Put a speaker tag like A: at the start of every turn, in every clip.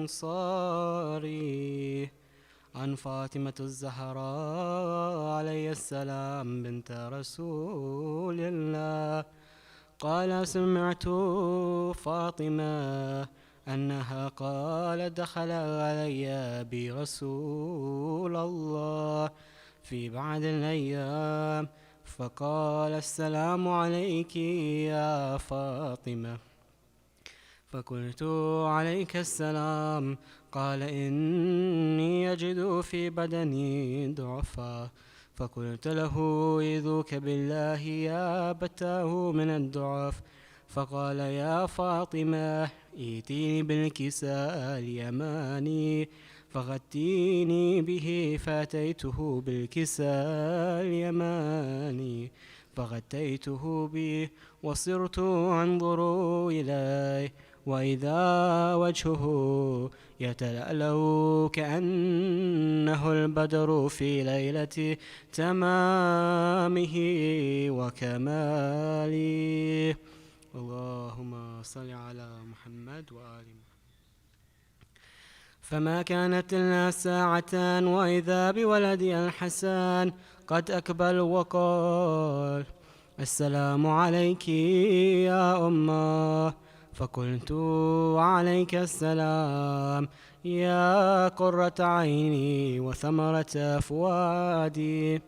A: الأنصاري عن فاطمة الزهراء عليه السلام بنت رسول الله قال سمعت فاطمة أنها قالت دخل علي برسول الله في بعض الأيام فقال السلام عليك يا فاطمة فقلت عليك السلام قال إني يجد في بدني ضعفا فقلت له إذوك بالله يا بتاه من الضعف فقال يا فاطمة ائتيني بالكساء اليماني فغتيني به فأتيته بالكساء اليماني فغتيته به وصرت أنظر إليه وإذا وجهه يتلألأ كأنه البدر في ليلة تمامه وكماله. اللهم صل على محمد وآل محمد. فما كانت إلا ساعة وإذا بولدي الحسن قد أقبل وقال السلام عليك يا أمه فقلت وعليك السلام يا قرة عيني وثمرة فؤادي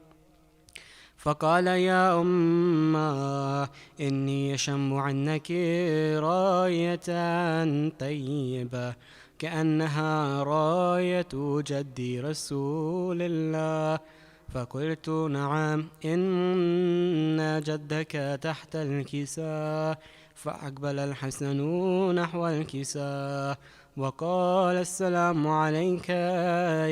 A: فقال يا أمه إني يشم عنك راية طيبة كأنها راية جدي رسول الله فقلت نعم إن جدك تحت الكساء فأقبل الحسن نحو الكساء وقال السلام عليك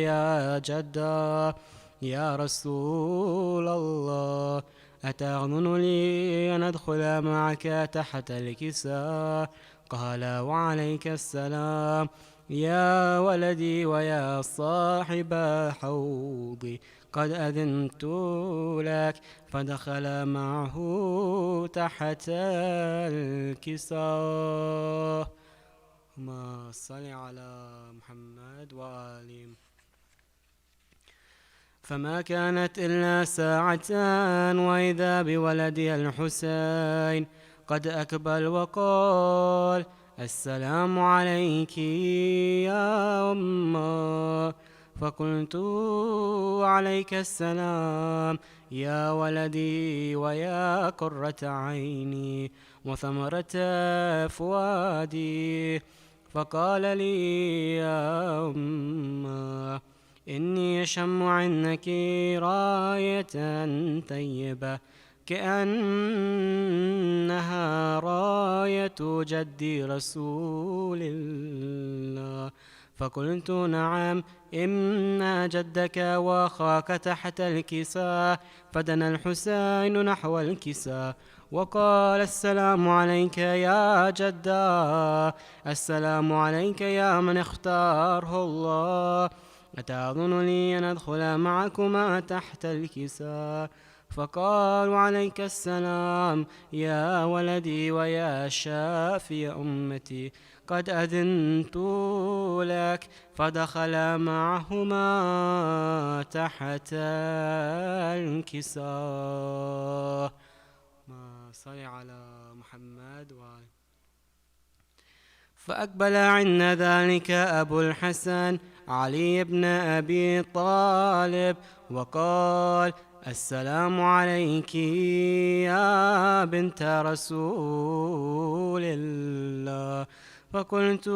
A: يا جدا يا رسول الله أتأذن لي أن أدخل معك تحت الكساء قال وعليك السلام يا ولدي ويا صاحب حوضي قد أذنت لك فدخل معه تحت الكساء. اللهم صل على محمد وآل. فما كانت إلا ساعة وإذا بولدي الحسين قد أقبل وقال السلام عليك يا أمه فقلت عليك السلام يا ولدي ويا قرة عيني وثمرة فؤادي فقال لي يا أمه إني يشم عنك راية طيبة كأنها راية جدي رسول الله فقلت نعم إن جدك وأخاك تحت الكساء فدنا الحسين نحو الكساء وقال السلام عليك يا جدا السلام عليك يا من اختاره الله أتأذن لي أن أدخل معكما تحت الكساء فقال وعليك السلام يا ولدي ويا شافي أمتي قد أذنت لك فدخل معهما تحت الكساء. ما صل على محمد وآله. فأقبل عند ذلك أبو الحسن علي بن أبي طالب وقال السلام عليك يا بنت رسول الله فقلت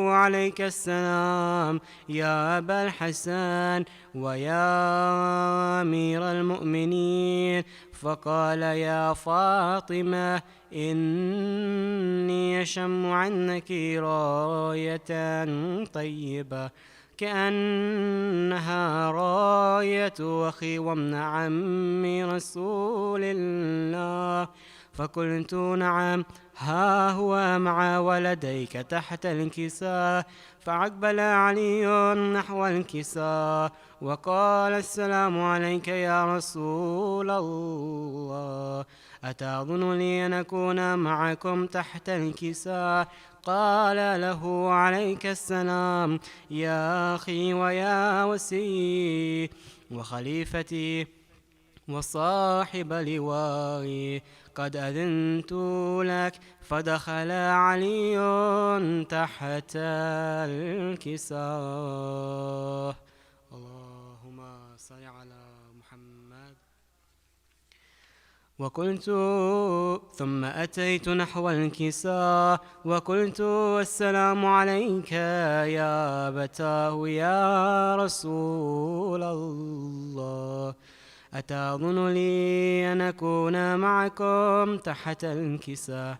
A: عليك السلام يا أبا الحسن ويا أمير المؤمنين فقال يا فاطمة إني يشم عنك راية طيبة كأنها راية أخي وابن عم رسول الله فقلت نعم ها هو مع ولديك تحت الكساء فأقبل علي نحو الكساء وقال السلام عليك يا رسول الله أتأذن لي أن أكون معكم تحت الكساء قال له عليك السلام يا أخي ويا وسي وخليفتي وصاحب لوائي قد أذنت لك. فدخل علي تحت الكساء. اللهم صل على محمد. وقلت ثم أتيت نحو الكساء وقلت السلام عليك يا أبتاه يا رسول الله، أتظن لي أن أكون معكم تحت الكساء؟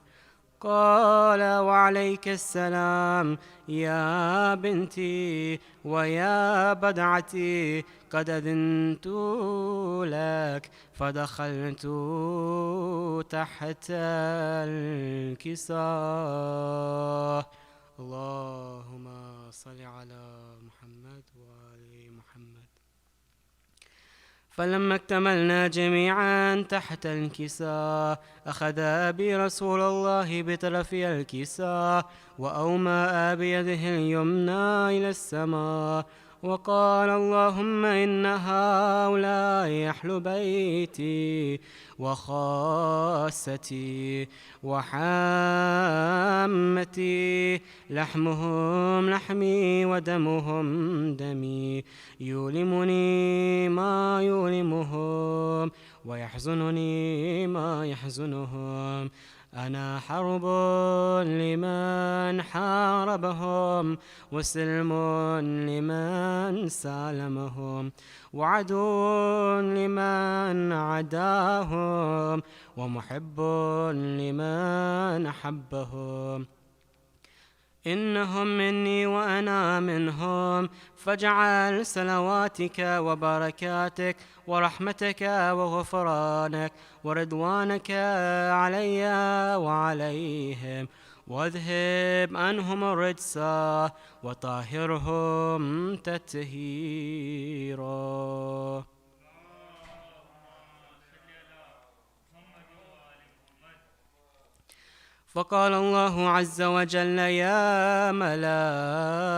A: قال وعليك السلام يا بنتي ويا بدعتي قد أذنت لك. فدخلت تحت الكساء. اللهم صل على محمد وآل محمد. فلما اكتملنا جميعا تحت الكساء أخذ أبي رسول الله بطرف الكساء وأومأ بيده اليمنى إلى السماء وقال اللهم إن هؤلاء أهل بيتي وخاصتي وحامتي، لحمهم لحمي ودمهم دمي، يؤلمني ما يؤلمهم ويحزنني ما يحزنهم. أنا حرب لمن حاربهم وسلم لمن سالمهم وعدو لمن عداهم ومحب لمن أحبهم. إنهم مني وأنا منهم، فاجعل صلواتك وبركاتك ورحمتك وغفرانك ورضوانك علي وعليهم، واذهب عنهم الرجس وطهرهم تطهيرا. فقال الله عز وجل يا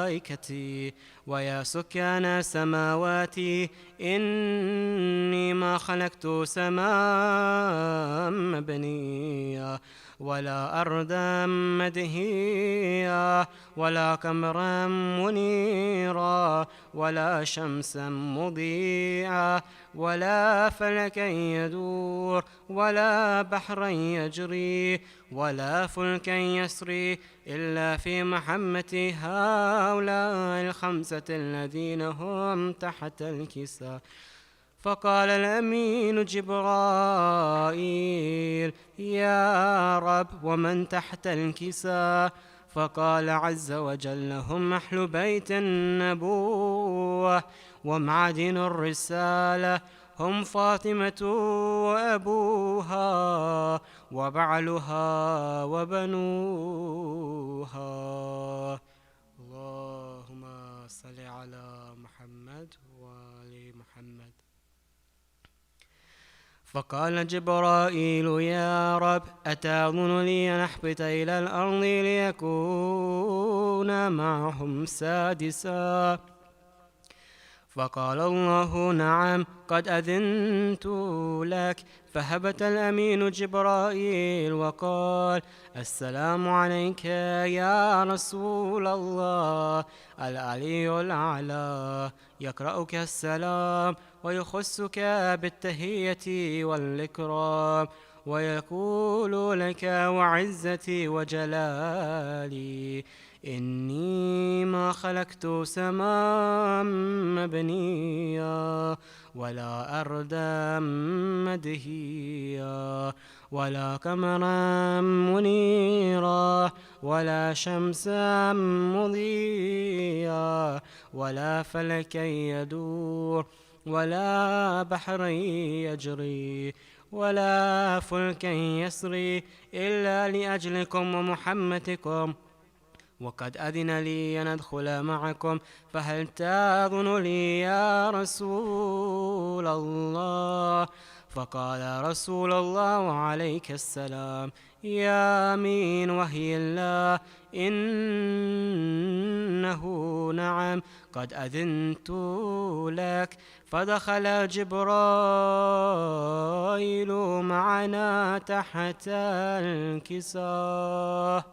A: ملائكتي ويا سكان سماواتي إني ما خلقت سماء مبنية ولا أرضا مدهية ولا قمرا منيرا ولا شمسا مضيئة ولا فلكا يدور ولا بحرا يجري ولا فلكا يسري إلا في محمة هؤلاء الخمسة الذين هم تحت الكساء. فقال الأمين جبرائيل يا رب ومن تحت الكساء؟ فقال عز وجل هم أهل بيت النبوة ومعدن الرسالة، هم فاطمة وأبوها وبعلها وبنوها. اللهم صل على محمد وآل محمد. فقال جبرائيل يا رب أتأذن لي أن أحبط إلى الأرض ليكون معهم سادسا؟ فقال الله نعم قد أذنت لك. فهبت الأمين جبرائيل وقال السلام عليك يا رسول الله العلي الأعلى، يقرأك السلام ويخصك بالتحية والإكرام ويقول لك وعزتي وجلالي إني ما خلقت سماء مبنية ولا أرضا مدهية ولا قمرا منيرا ولا شمسا مضيئة ولا فلكا يدور ولا بحر يجري ولا فلكا يسري إلا لأجلكم ومحمدكم، وقد أذن لي أن أدخل معكم، فهل تأذن لي يا رسول الله؟ فقال رسول الله عليك السلام: يا أمين وهي الله، إنه نعم قد أذنت لك. فدخل جبرائيل معنا تحت الكساء.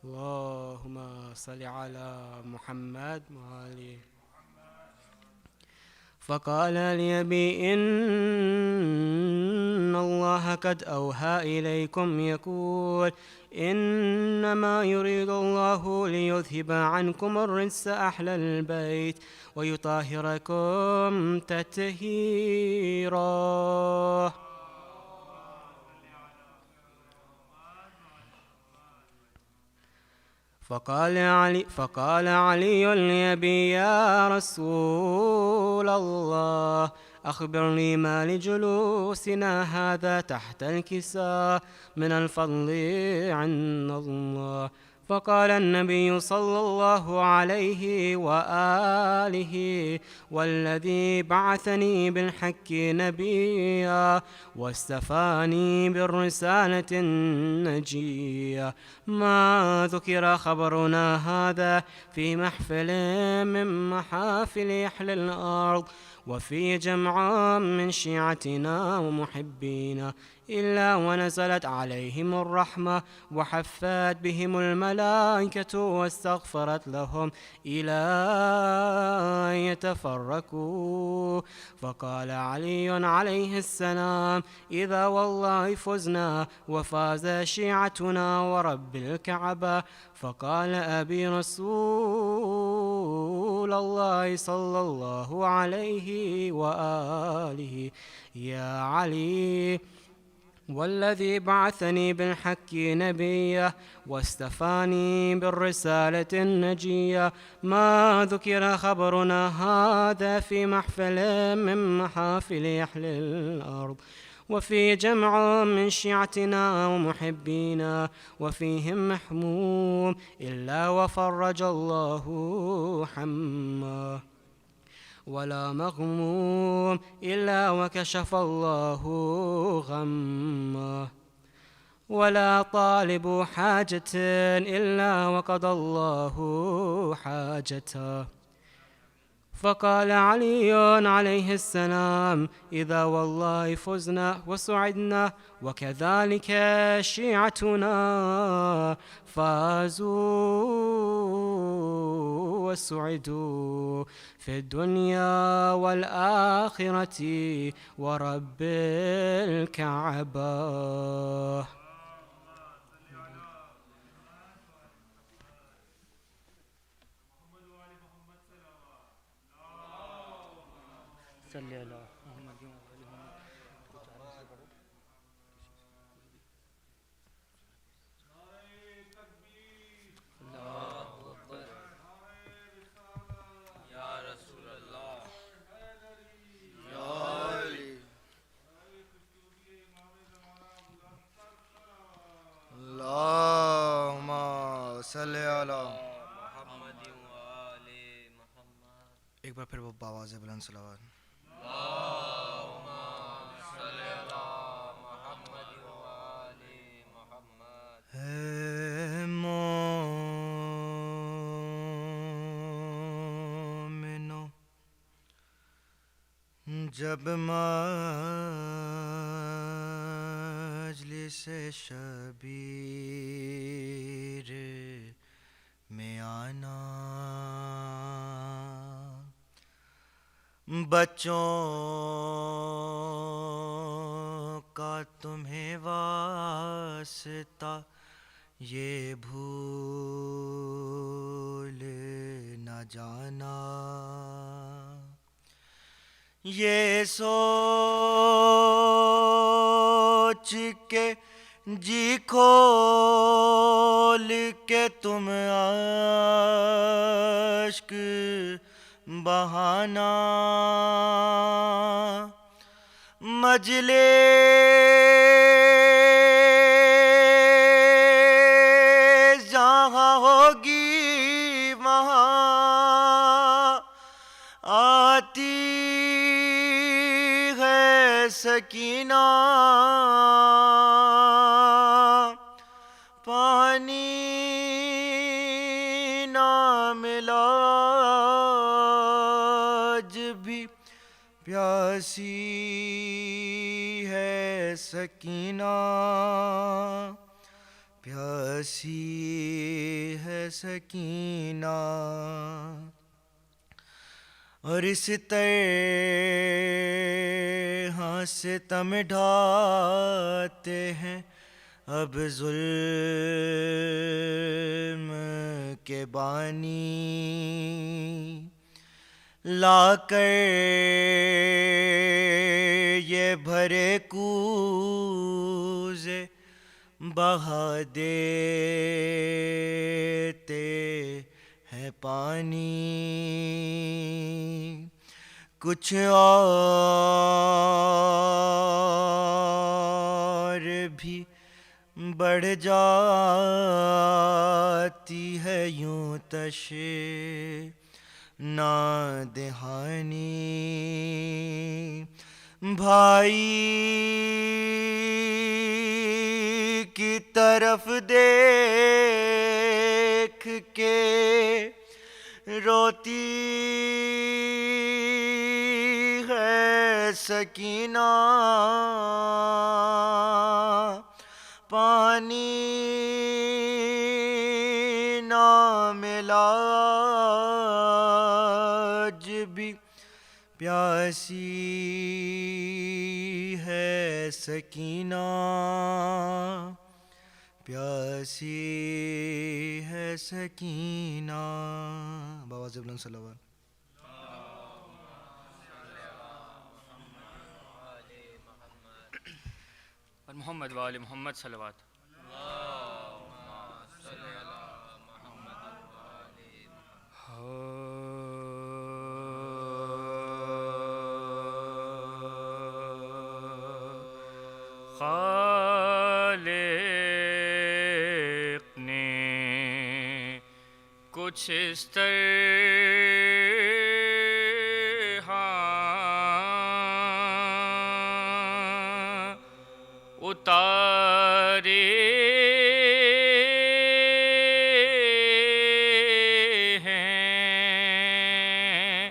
A: اللهم صل على محمد وآله. فقال لأبي: إن الله قد أوحى إليكم يقول: إنما يريد الله ليذهب عنكم الرجس أهل البيت ويطهركم تطهيرا. فقال علي لأبي: يا رسول الله، أخبرني ما لجلوسنا هذا تحت الكساء من الفضل عند الله. فقال النبي صلى الله عليه وآله: والذي بعثني بالحق نبيا واستفاني بالرسالة النجية، ما ذكر خبرنا هذا في محفل من محافل أهل الأرض وفي جمع من شيعتنا ومحبينا إلا ونزلت عليهم الرحمة وحفت بهم الملائكة واستغفرت لهم إلى أن يتفرقوا. فقال علي عليه السلام: إذا والله فزنا وفاز شيعتنا ورب الكعبة. فقال أبي رسول الله صلى الله عليه وآله: يا علي، والذي بعثني بالحق نبيا واستفاني بالرسالة النجية، ما ذكر خبرنا هذا في محفل من محافل أهل الأرض وفي جمع من شيعتنا ومحبينا وفيهم محموم إلا وفرج الله حماه، ولا مغموم إلا وكشف الله غمه، ولا طالب حاجة إلا وقضى الله حاجته. فقال علي عليه السلام: إذا والله فزنا وسعدنا وكذلك شيعتنا فازوا وسعدوا في الدنيا والآخرة ورب الكعبة. صلي على محمد
B: एक बार फिर वो आवाज़ है बुलंद सलावत। मोमिनो जब मजलिस शबीर में आना, बच्चों का तुम्हें वास्ता ये भूल न जाना, ये सोच के जी खोल के तुम आश्क बहाना, मजलिस जहाँ होगी वहाँ आती है سکینہ پانی نہ ملا آج بھی پیاسی ہے سکینہ پیاسی ہے سکینہ اور اس طرح ستم ڈھاتے ہیں اب ظلم کے بانی لا کر یہ بھرے کوزے بہا دیتے ہیں پانی کچھ اور بھی بڑھ جاتی ہے یوں تشے نادہانی بھائی کی طرف دیکھ کے روتی ہے سکینہ پانی نہ ملا آج بھی پیاسی ہے سکینہ پیاسی ہے سکینہ بابا بلند صلوات
C: اور محمد وآل محمد صلوات خالق نے کچھ اس طرح اتارے ہیں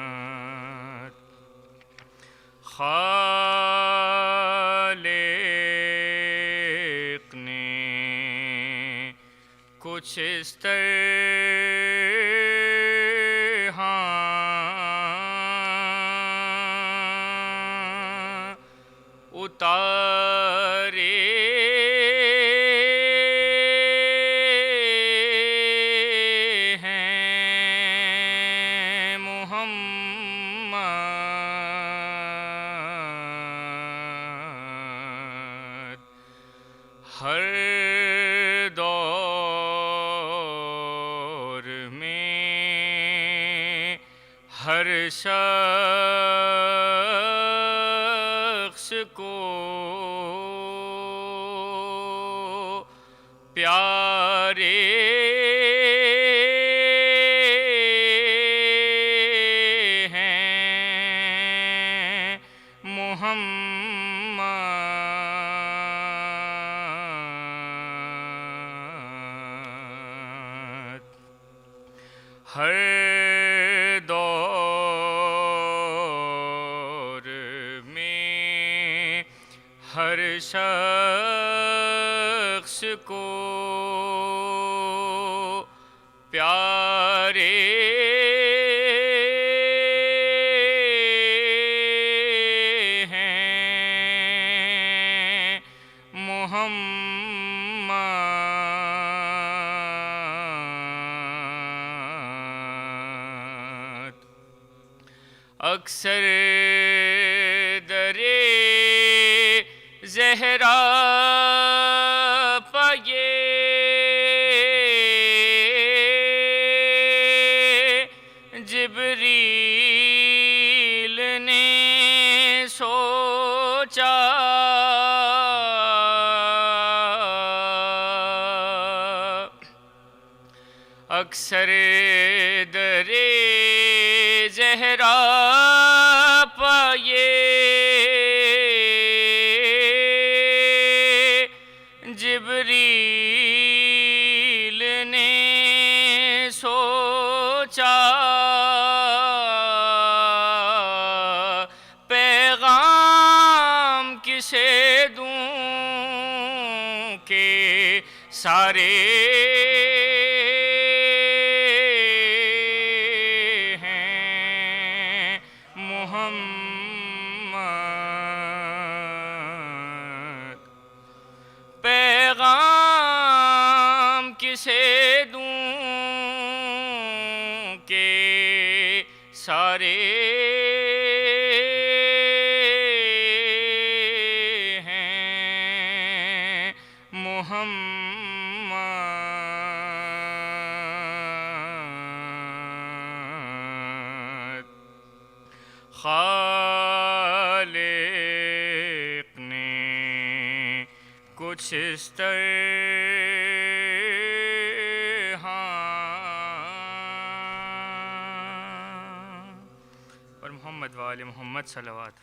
C: محمد خالق نے کچھ اس طرح اتارے ہیں محمد ہر دور میں ہر شخص کو پیارے ہیں محمد ہر دور میں ہر شخص کو پیارے ہیں محمد اکثر درے زہرا پائے جبریل نے سوچا اکثر درے زہرا پائے جبریل نے سوچا پیغام کسے دوں کہ سارے ہیں محمد پیغام کسے دوں کہ سارے ہیں محمد خالق نے کچھ اس طرح پر محمد وآل محمد صلوات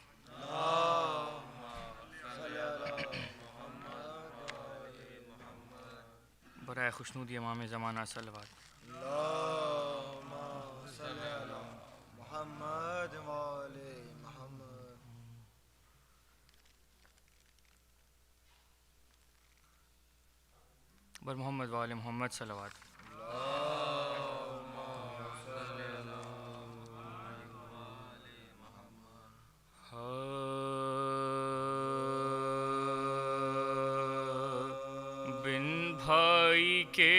C: برائے خوشنودی امام زمانہ صلوات
B: محمد وآل محمد
C: بر محمد وآل محمد صلوات بن بھائی کے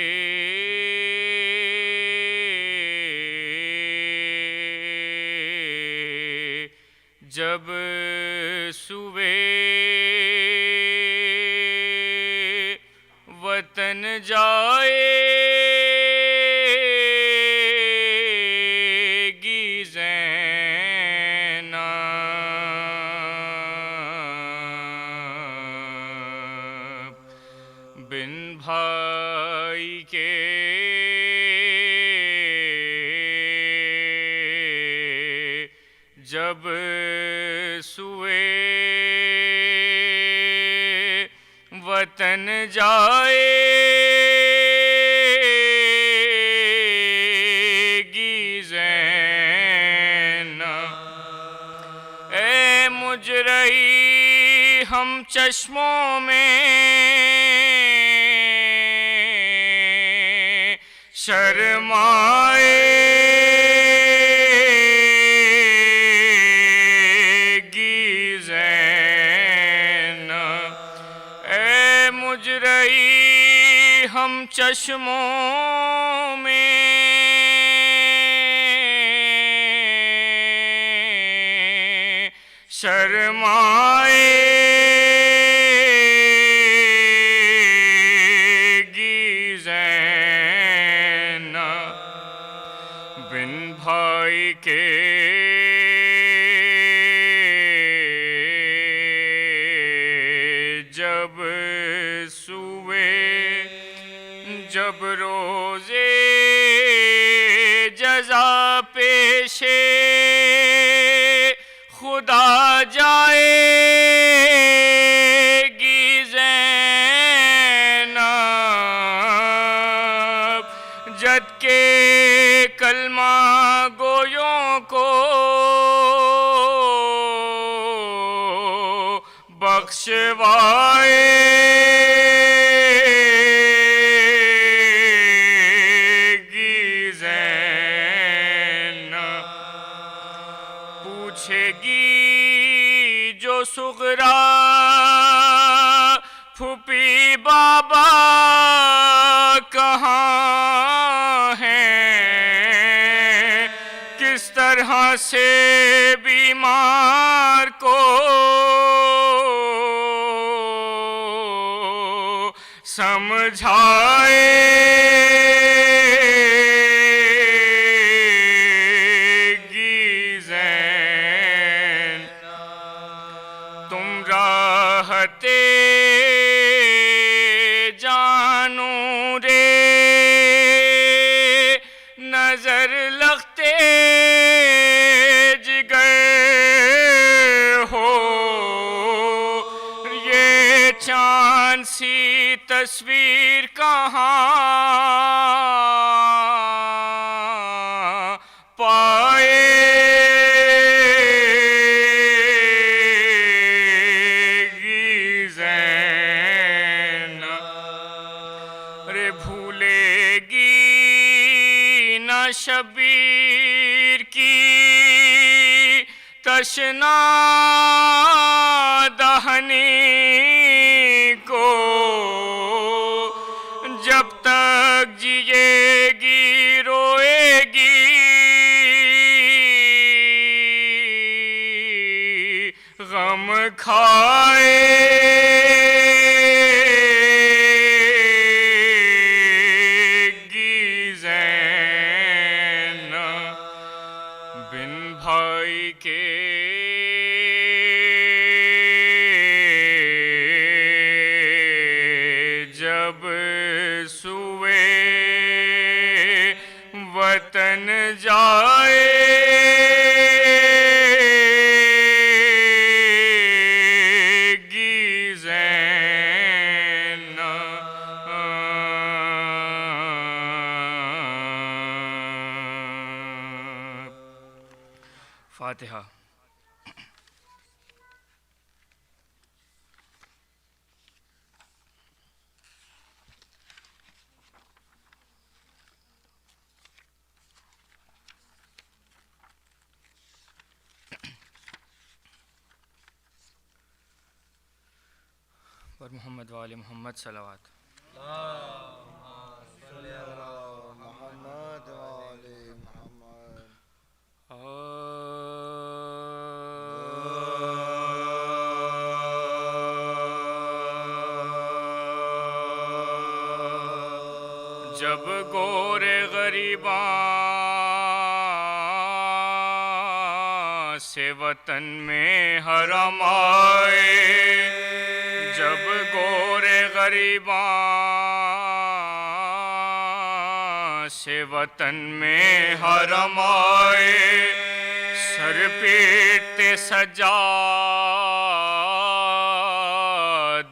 C: جب سوے وطن جائے گی زینب بن بھائی کے جب سوئے وطن جائے گی زینب اے مجرئی ہم چشموں میں شرمائے گی زینب اے مجرئی ہم چشموں میں شرمائے گی زینب بن بھائی کے جب سوئے جب روزے جزا پیشے خدا جائے گی زینب جد کے کلمہ گویوں کو بخشوائے گی زینب پوچھے گی جو سغرا پھوپھی بابا کہاں ہیں کس طرح سے بیمار کو سمجھائے گی زین تم راحتے جانو رے چاند سی تصویر کہاں پائے گی زینب، رے بھولے گی نہ شبیر کی تشنا دہنی کو، جب تک جیے گی روئے گی غم کھائے گی زینب، بن بھائی کے جب سوئے وطن جائے گی زینب، فاتحہ۔ اور محمد وآل محمد صلوات۔
B: صلی اللہ محمد وآل محمد۔
C: جب گورے غریباں سے وطن میں حرم آئے، جب گورے غریباں سے وطن میں حرم آئے، سر پیٹتے سجاد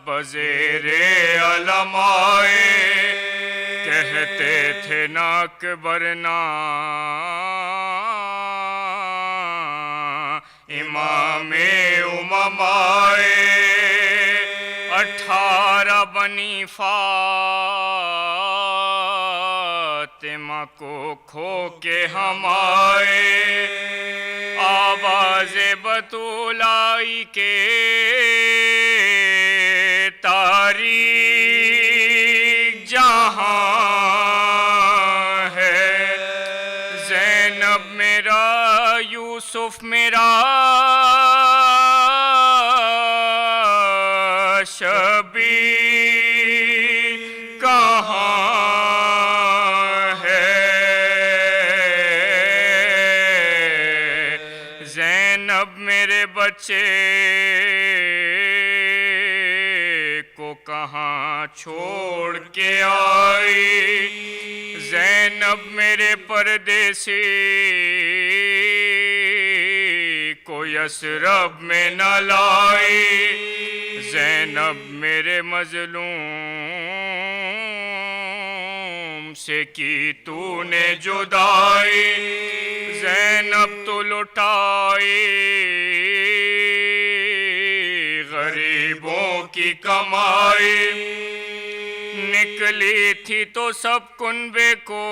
C: بزیر علم آئے، کہتے تھے نہ اکبر نہ امام امم آئے، 18 بنی فاطمہ کو کھو کے ہم آئے، آواز بطول آئی کے تاریخ جہاں ہے، زینب میرا یوسف میرا شبیر کہاں ہے، زینب میرے بچے کو کہاں چھوڑ کے آئی، زینب میرے پردیسی کو یثرب میں نہ لائی، زینب میرے مظلوم سے کی تو نے جدائی، زینب تو لٹائی غریبوں کی کمائی، نکلی تھی تو سب کنبے کو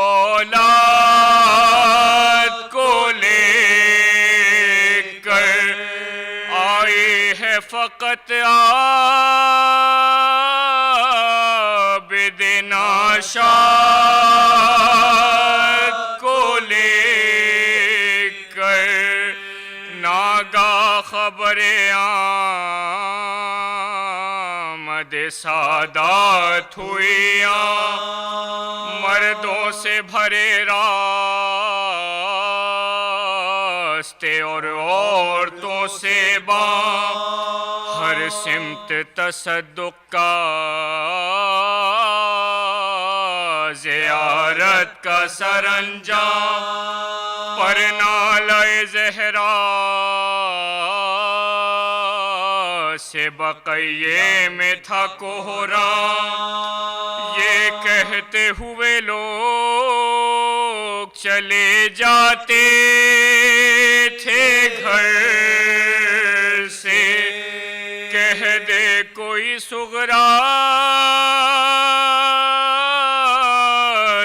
C: اولاد کو لے کر آئی ہے، فقط عابد ناشاد کو لے کر، ناگاہ خبر آمد سادات ہوئی، مردوں سے بھرے راستے اور عورتوں سے بام، ہر سمت تصدق کا زیارت کا سرانجام، پر نالۂ زہرا سے بقیے میں تھا کوہرام، یہ کہتے ہوئے لوگ چلے جاتے تھے گھر سے، کہہ دے کوئی سغرا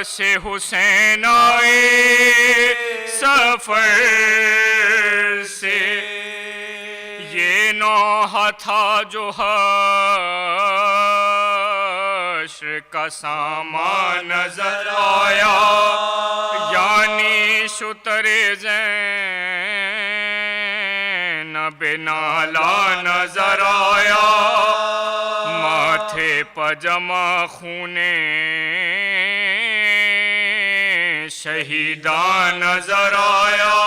C: سے حسین آئے سفر سے، یہ نوحہ تھا جو حشر کا سامان نظر آیا، یعنی شتر زینب نالا نظر آیا، ماتھے پجما خونے شہیدان نظر آیا،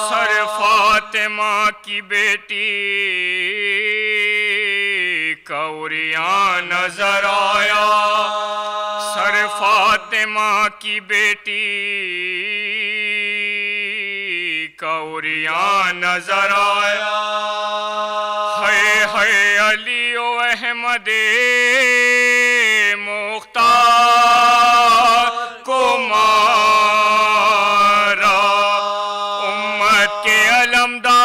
C: سر فاطمہ کی بیٹی کوریاں نظر آیا، سر فاطمہ کی بیٹی کوریاں نظر آیا، ہے علی و احمد مختار کو مارا، امت کے علمدار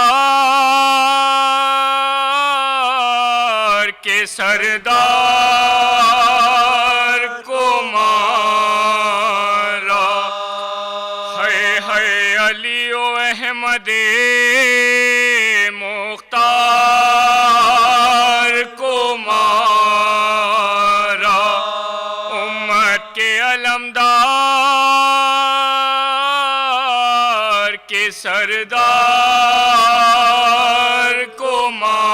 C: کے سردار کو مارا، ہے علی و احمد مختار کو مارا، امت کے علمدار کے سردار کو مارا،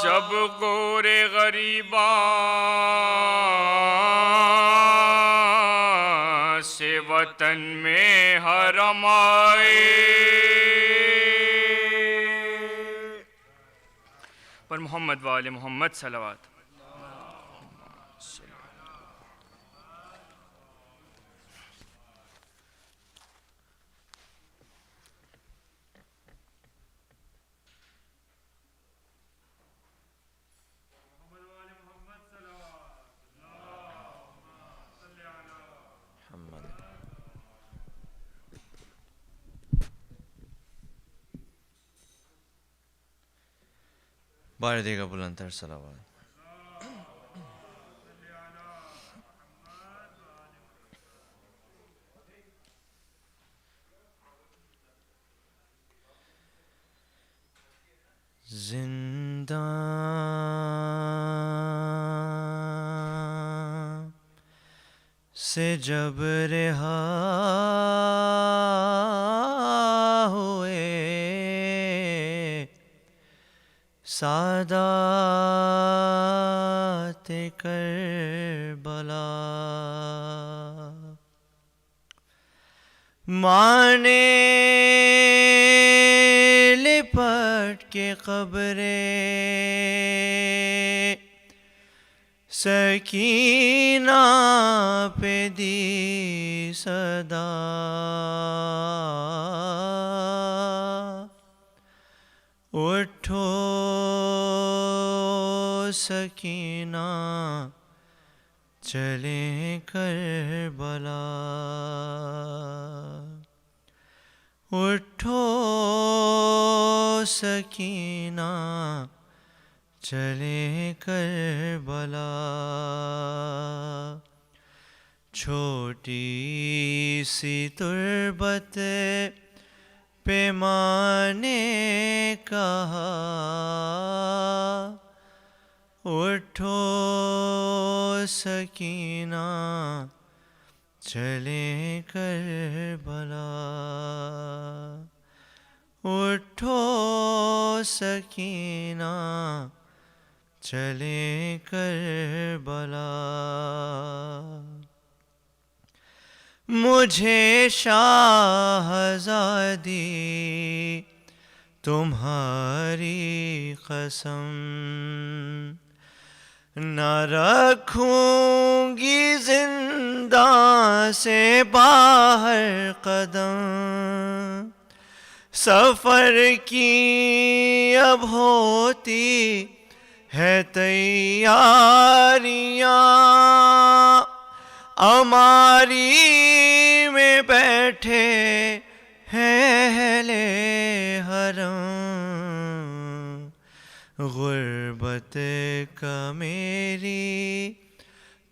C: جب غور غریباں سے وطن میں حرم آئے، پر محمد وآل محمد صلوات۔
B: بار دے گا بلند تر صلوات۔ زندان سے جب رہا ہوئے سادات کربلا، مانے لپٹ کے قبر سکینہ پہ دی صدا، اٹھو سکینہ چلیں کربلا، اٹھو سکینہ چلیں کربلا، چھوٹی سی تربت پیمانے کہا، اٹھو سکینہ چلیں کربلا، اٹھو سکینہ چلیں کربلا، مجھے شاہزادی تمہاری قسم، نہ رکھوں گی زندہ سے باہر قدم، سفر کی اب ہوتی ہے تیاریاں، اماری میں بیٹھے ہیں اہل حرم، غربت کا میری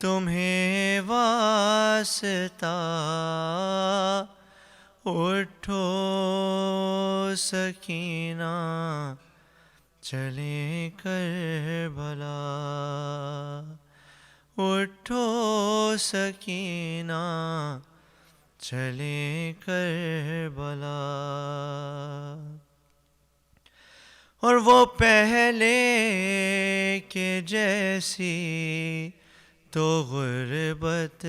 B: تمہیں واسطہ، اٹھو سکینہ چلیں کربلا، اٹھو سکینہ چلیں کربلا۔ اور وہ پہلے کے جیسی تو غربت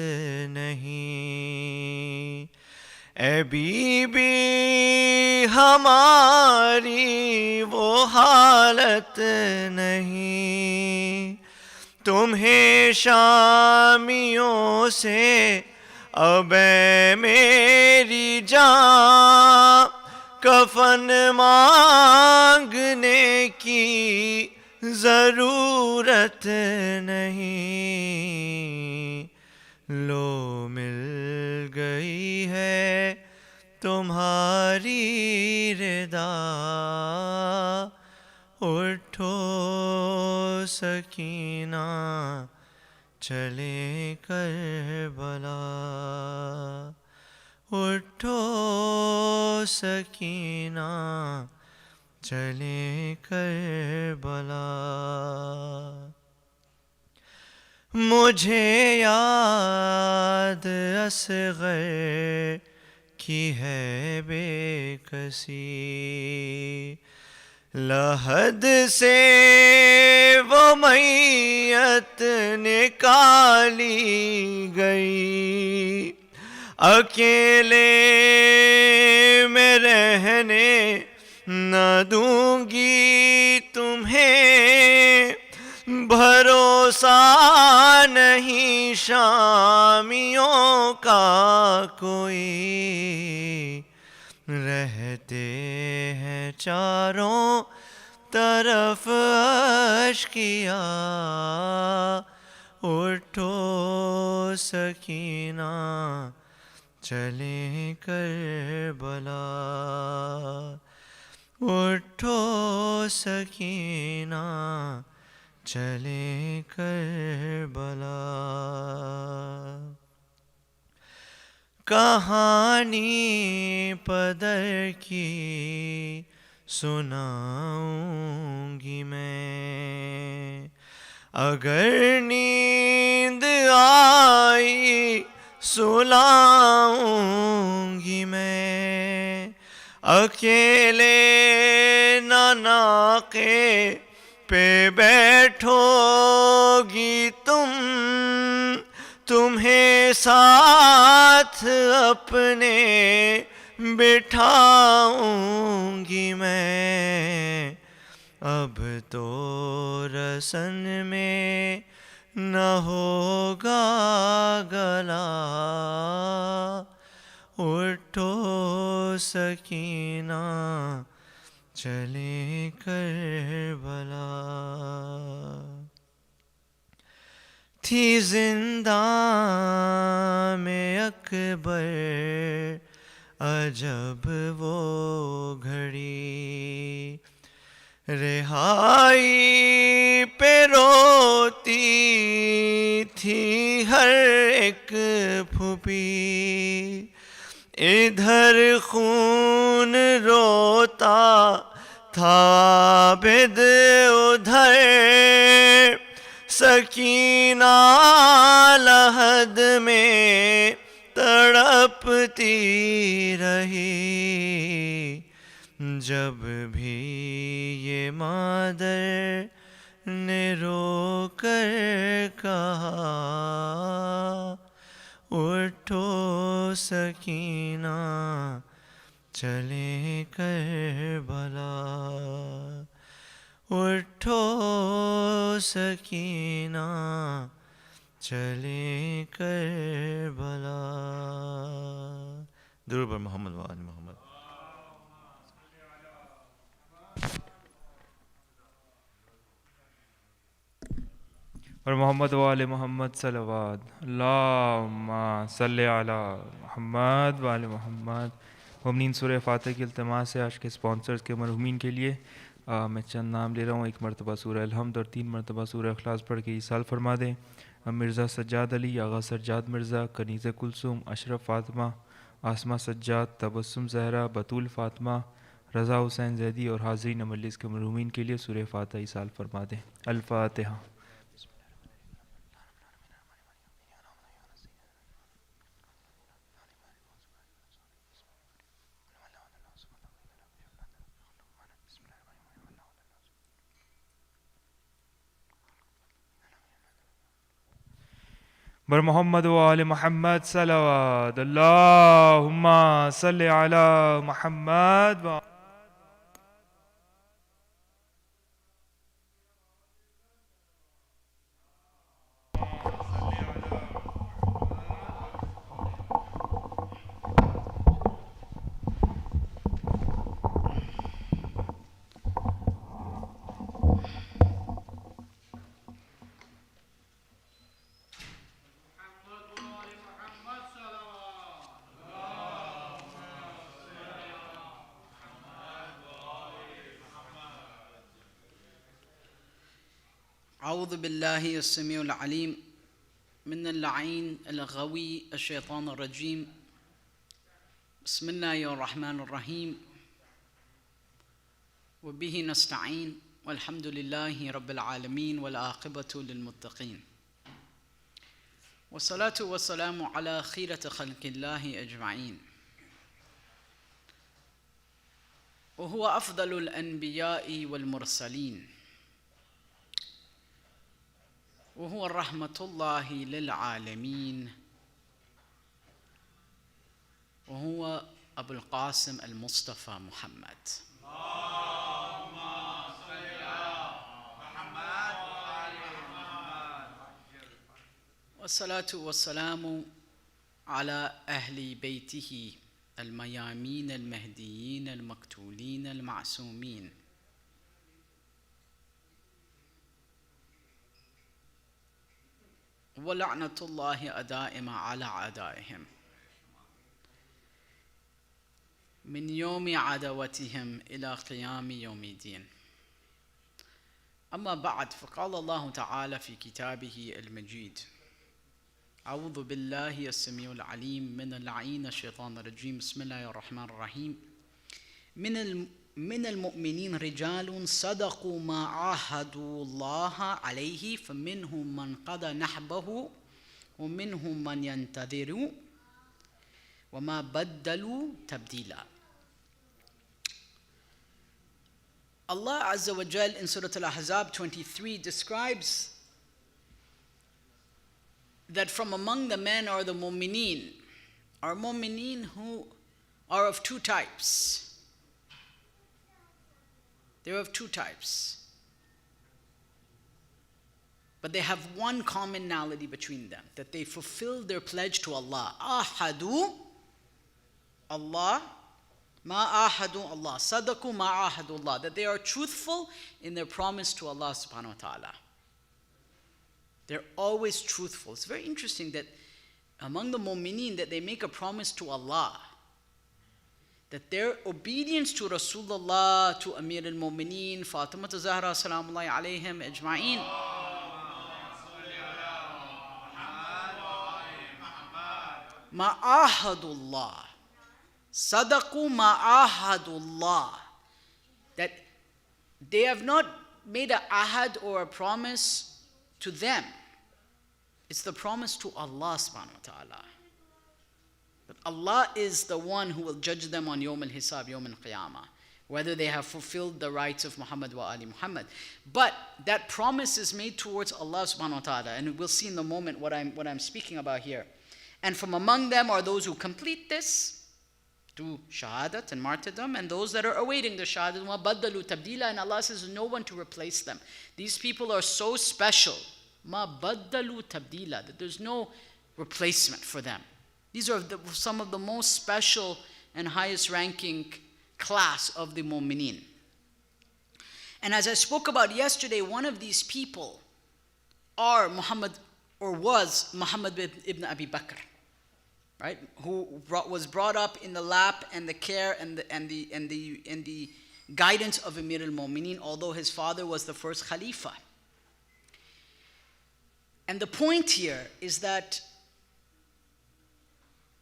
B: نہیں، اے بی بی ہماری وہ حالت نہیں، تمہیں شامیوں سے اب اے میری جان کفن مانگنے کی ضرورت نہیں، لو مل گئی ہے تمہاری ردا، اٹھو سکینہ چلیں کربلا، اٹھو سکینہ چلیں کربلا۔ مجھے یاد اصغر کی ہے بے کسی، لحد سے وہ میت نکالی گئی، اکیلے میں رہنے نہ دوں گی تمہیں، بھروسہ نہیں شامیوں کا کوئی، رہتے ہیں چاروں طرف اشقیا، اٹھو سکینہ چلیں کربلا، اٹھو سکینہ چلیں کربلا۔ کہانی پدر کی سناؤں گی میں، اگر نیند آئی سلاؤں گی میں، اکیلے نہ ناقے پہ بیٹھو گی تم، تمہیں ساتھ اپنے بٹھاؤں گی میں، اب تو رسن میں نہ ہوگا گلا، اٹھو سکینہ چلیں کربلا۔ تھی زنداں میں اکبر عجب وہ گھڑی، رہائی پہ روتی تھی ہر ایک پھوپھی، ادھر خون روتا تھا عابد، ادھر سکینہ لحد میں تڑپتی رہی، جب بھی یہ مادر نے رو کر کہا، اٹھو سکینہ چلیں کربلا، اٹھو سکینہ چلیں کربلا۔ درود بر محمد و آل محمد۔
D: और मोहम्मद वाले मोहम्मद सलवात अल्लाहुम्मा सल्ली अला मोहम्मद वाले मोहम्मद। मुमिनीन सूरह फातिहा की इल्तिमास है आज के स्पॉन्सर्स के मरहुमीन के लिए। मैं चंद नाम ले रहा हूँ। एक मरतबा सूरह अल-हम्द और 3 मरतबा सूरह इखलास पढ़ के ईसाल फरमा दें। मिर्ज़ा सज्जाद अली, आगा सज्जाद मिर्ज़ा, कनीज़ कुलसुम, अशरफ फ़ातिमा, आसमा सज्जाद, तबस्सुम ज़हरा, बतूल फ़ातिमा, रज़ा हुसैन ज़ैदी और हाज़रीन मजलिस के मरहुमीन के लिए सूरह फातिहा ईसाल फरमा दें। अल-फ़ातिहा। बर मोहम्मद वाले मोहम्मद सलवात अल्लाहुम्मा सल्ली अला मोहम्मद।
E: أعوذ بالله السميع العليم من اللعين الغوي الشيطان الرجيم. بسم الله الرحمن الرحيم وبه نستعين والحمد لله رب العالمين والعاقبة للمتقين والصلاة والسلام على خيرة خلق الله أجمعين وهو أفضل الأنبياء والمرسلين وهو رحمة الله للعالمين وهو أبو القاسم المصطفى محمد. اللهم صل على محمد وآل محمد. والصلاة والسلام على أهل بيته الميامين المهديين المقتولين المعصومين ولعنة الله دائمة على أعدائهم من يوم عداوتهم إلى قيام يوم الدين. أما بعد، فقال الله تعالى في كتابه المجيد: أعوذ بالله السميع العليم من اللعين الشيطان الرجيم. بسم الله الرحمن الرحيم. من المؤمنين رجال صدقوا ما عاهدوا الله عليه فمنهم من قضى نحبه ومنهم من ينتظر وما بدلوا تبديلا. Allah Azza wa Jal in Surah Al-Ahzab 23 describes that from among the men are the mu'mineen, are mu'mineen who are of two types. They're of two types. But they have one commonality between them, that they fulfilled their pledge to Allah. Ahadu Allah, ma ahadu Allah, sadaku ma ahadu Allah, that they are truthful in their promise to Allah subhanahu wa ta'ala. They're always truthful. It's very interesting that among the mu'mineen that they make a promise to Allah, that their obedience to Rasulullah, to Amir al-Mu'mineen, Fatima Zahra, salamullahi alayhim ajma'een, ma'ahadullah, sadaqu ma'ahadullah, that they have not made an ahad or a promise to them. It's the promise to Allah subhanahu wa ta'ala. But Allah is the one who will judge them on Yawm al-Hisab, Yawm al-Qiyamah, whether they have fulfilled the rights of Muhammad wa Ali Muhammad. But that promise is made towards Allah subhanahu wa ta'ala, and we'll see in the moment what I'm speaking about here. And from among them are those who complete this, do shahadat and martyrdom, and those that are awaiting the shahadat, wa baddalu tabdila, and Allah says there's no one to replace them. These people are so special, ma baddalu tabdila, that there's no replacement for them. These are some of the most special and highest ranking class of the mu'mineen. And as I spoke about yesterday, one of these people are Muhammad, or was Muhammad ibn Abi Bakr, right? Who was brought up in the lap and the care and the guidance of Amir al-Mu'mineen, although his father was the first Khalifa. And the point here is that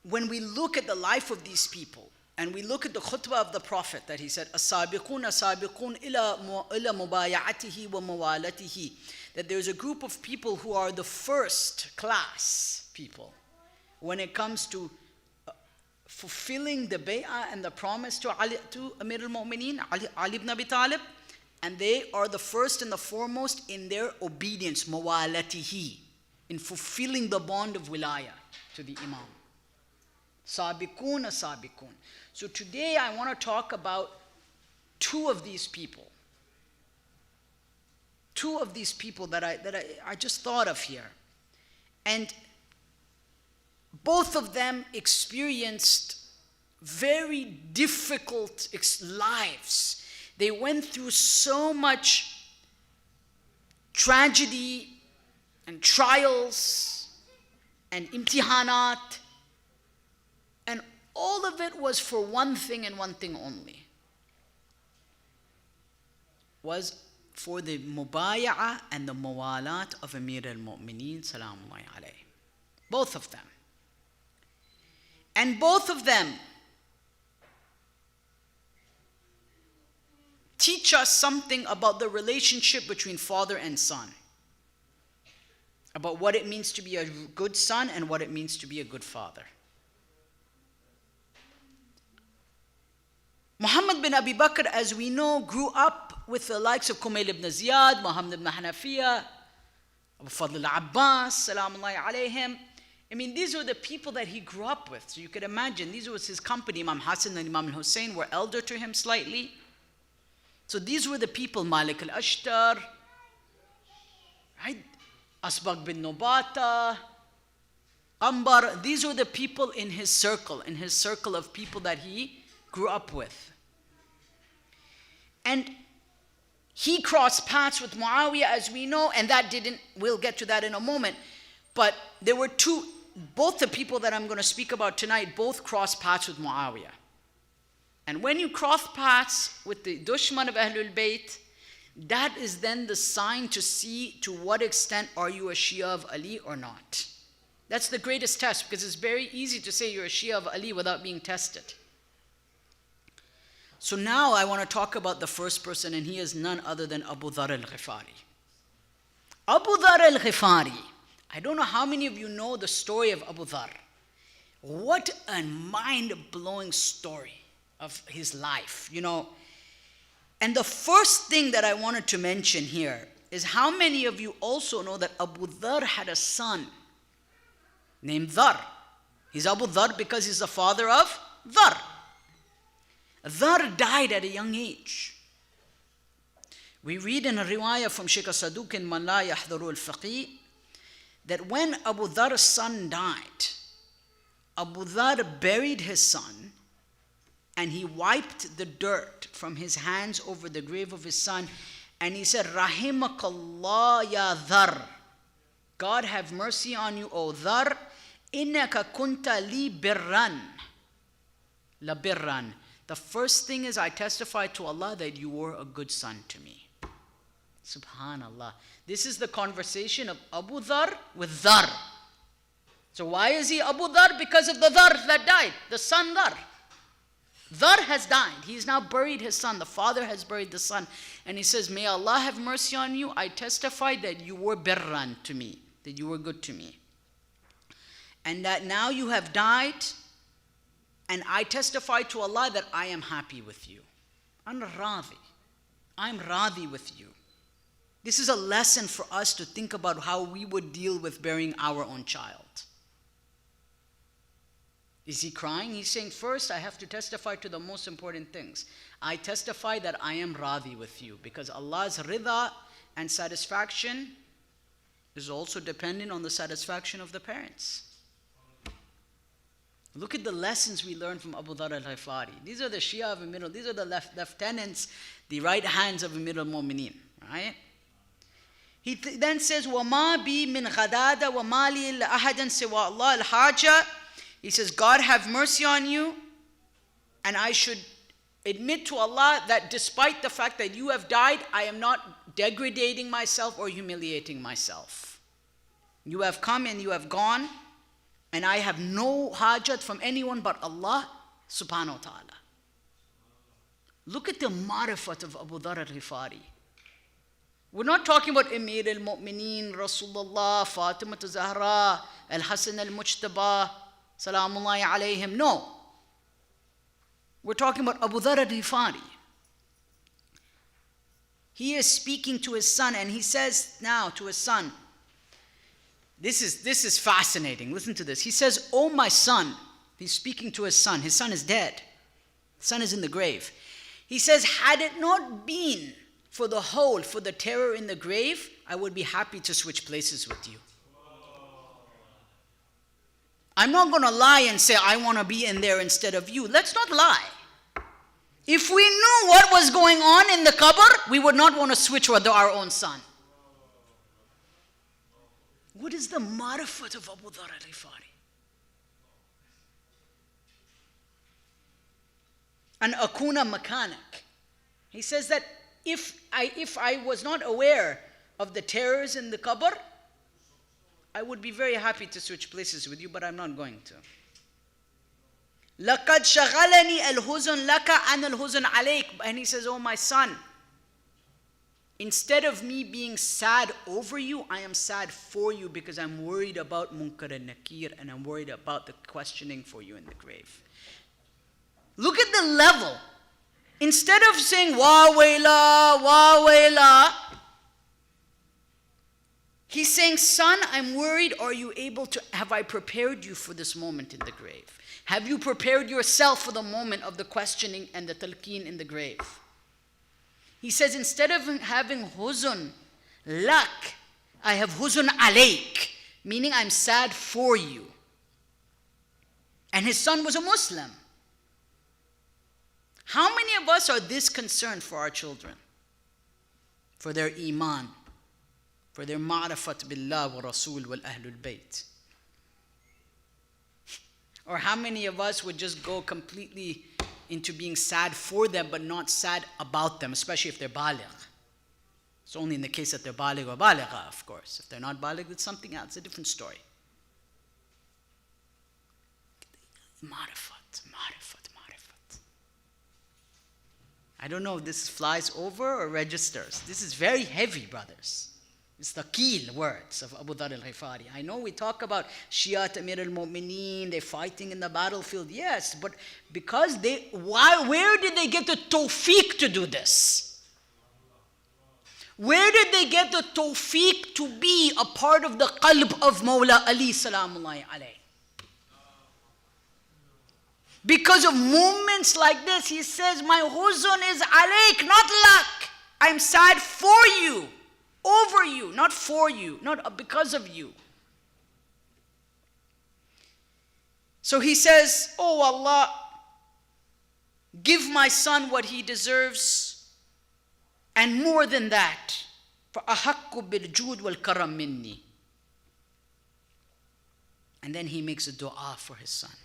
E: when we look at the life of these people, and we look at the khutbah of the Prophet that he said, "As-sabiqun as-sabiqun ila mubaya'atihi wa mawalatihi," that there's a group of people who are the first class people when it comes to fulfilling the bay'ah and the promise to Amir al-Mu'mineen, Ali ibn Abi Talib, and they are the first and the foremost in their obedience, mawalatihi, in fulfilling the bond of wilayah to the Imam. Sabiqun as-sabiqun. So today I want to talk about two of these people. Two of these people that I just thought of here. And both of them experienced very difficult lives. They went through so much tragedy and trials and imtihanat, and all of it was for one thing and one thing only. Was for the mubaya'ah and the mawalat of Amir al-Mu'mineen salamullahi alayhi. Both of them. And both of them teach us something about the relationship between father and son. About what it means to be a good son and what it means to be a good father. Muhammad bin Abi Bakr, as we know, grew up with the likes of Kumail ibn Ziyad, Muhammad ibn Hanafiya, Abu Fadl al-Abbas, salamullahi alayhim. I mean, these were the people that he grew up with. So you could imagine, these was his company. Imam Hassan and Imam Hussein were elder to him slightly. So these were the people, Malik al-Ashtar, right? Asbaq bin Nubata, Ambar. These were the people in his circle of people that he grew up with. And he crossed paths with Muawiyah, as we know, and we'll get to that in a moment. But there were both the people that I'm going to speak about tonight, both crossed paths with Muawiyah. And when you cross paths with the dushman of Ahlul Bayt, that is then the sign to see to what extent are you a Shia of Ali or not. That's the greatest test, because it's very easy to say you're a Shia of Ali without being tested. So now I want to talk about the first person, and he is none other than Abu Dharr Al-Rifari. Abu Dharr Al-Rifari. I don't know how many of you know the story of Abu Dharr. What a mind-blowing story of his life, you know. And the first thing that I wanted to mention here is how many of you also know that Abu Dharr had a son named Dharr. He's Abu Dharr because he's the father of Dharr. Dharr died at a young age. We read in a riwayah from Shaykh Saduq in Man La Yahdharu al-Faqih that when Abu Dharr's son died, Abu Dharr buried his son and he wiped the dirt from his hands over the grave of his son, and he said, Rahimakallah ya Dharr. God have mercy on you, O Dharr. Innaka kunta li birran. La birran. The first thing is I testify to Allah that you were a good son to me. Subhanallah. This is the conversation of Abu Dharr with Dharr. So why is he Abu Dharr? Because of the Dharr that died, the son Dharr. Dharr has died. He's now buried his son. The father has buried the son. And he says, may Allah have mercy on you. I testify that you were birran to me, that you were good to me. And that now you have died, and I testify to Allah that I am happy with you. I'm radhi with you. This is a lesson for us to think about how we would deal with burying our own child. Is he crying? He's saying, first, I have to testify to the most important things. I testify that I am radhi with you, because Allah's ridha and satisfaction is also dependent on the satisfaction of the parents. Look at the lessons we learn from Abu Dharr Al-Rifari. These are the Shia of Amir, these are the lieutenants, the right hands of Amir al-Mu'mineen, right? He then says, وَمَا بِي مِنْ غَدَادَ وَمَا لِي لَأَحَدٍ سِوَى اللَّهِ الْحَاجَةِ. He says, God have mercy on you, and I should admit to Allah that despite the fact that you have died, I am not degrading myself or humiliating myself. You have come and you have gone, and I have no hajat from anyone but Allah subhanahu wa ta'ala. Look at the marifat of Abu Dharr Al-Rifari. We're not talking about Amir al-Mu'mineen, Rasulullah, Fatima Zahra, Al-Hasan al-Mujtaba, Salamullahi alayhim. No. We're talking about Abu Dharr Al-Rifari. He is speaking to his son, and he says now to his son, this is fascinating. Listen to this. He says, "Oh my son," he's speaking to his son. His son is dead. His son is in the grave. He says, "Had it not been for the terror in the grave, I would be happy to switch places with you." I'm not going to lie and say I want to be in there instead of you. Let's not lie. If we knew what was going on in the qabr, we would not want to switch with our own son. What is the marifat of Abu Dharr Al-Rifari? An akuna makanak. He says that if I was not aware of the terrors in the qabr, I would be very happy to switch places with you, but I'm not going to. لَقَدْ شَغَلَنِي الْهُزُنْ لَكَ عَنَ الْهُزُنْ عَلَيْكَ. And he says, "Oh my son, instead of me being sad over you, I am sad for you because I'm worried about Munkar and Nakir, and I'm worried about the questioning for you in the grave." Look at the level. Instead of saying, "Wa wayla, wa wayla," he's saying, "Son, I'm worried. Have I prepared you for this moment in the grave? Have you prepared yourself for the moment of the questioning and the talqeen in the grave?" He says, instead of having huzun lak, I have huzun alayk, meaning I'm sad for you. And his son was a Muslim. How many of us are this concerned for our children? For their iman, for their ma'rifat billah wa rasul wal ahlul bayt? Or how many of us would just go completely into being sad for them but not sad about them, especially if they're baligh? It's only in the case that they're baligh or baligha, of course. If they're not baligh, it's something else, a different story. Marifat, marifat, marifat. I don't know if this flies over or registers. This is very heavy, brothers. It's the keel words of Abu Dharr Al-Rifari. I know we talk about Shiat Amir al-Mu'mineen, they're fighting in the battlefield, yes, but because where did they get the tawfiq to do this? Where did they get the tawfiq to be a part of the qalb of Mawla Ali salamullahi alayhi? Because of movements like this, he says, "My huzun is alayk, not lak. I'm sad for you. Over you, not for you, not because of you." So he says, "Oh Allah, give my son what he deserves, and more than that, فَأَحَقُّ بِالْجُودِ وَالْكَرَمْ مِنِّي." And then he makes a dua for his son.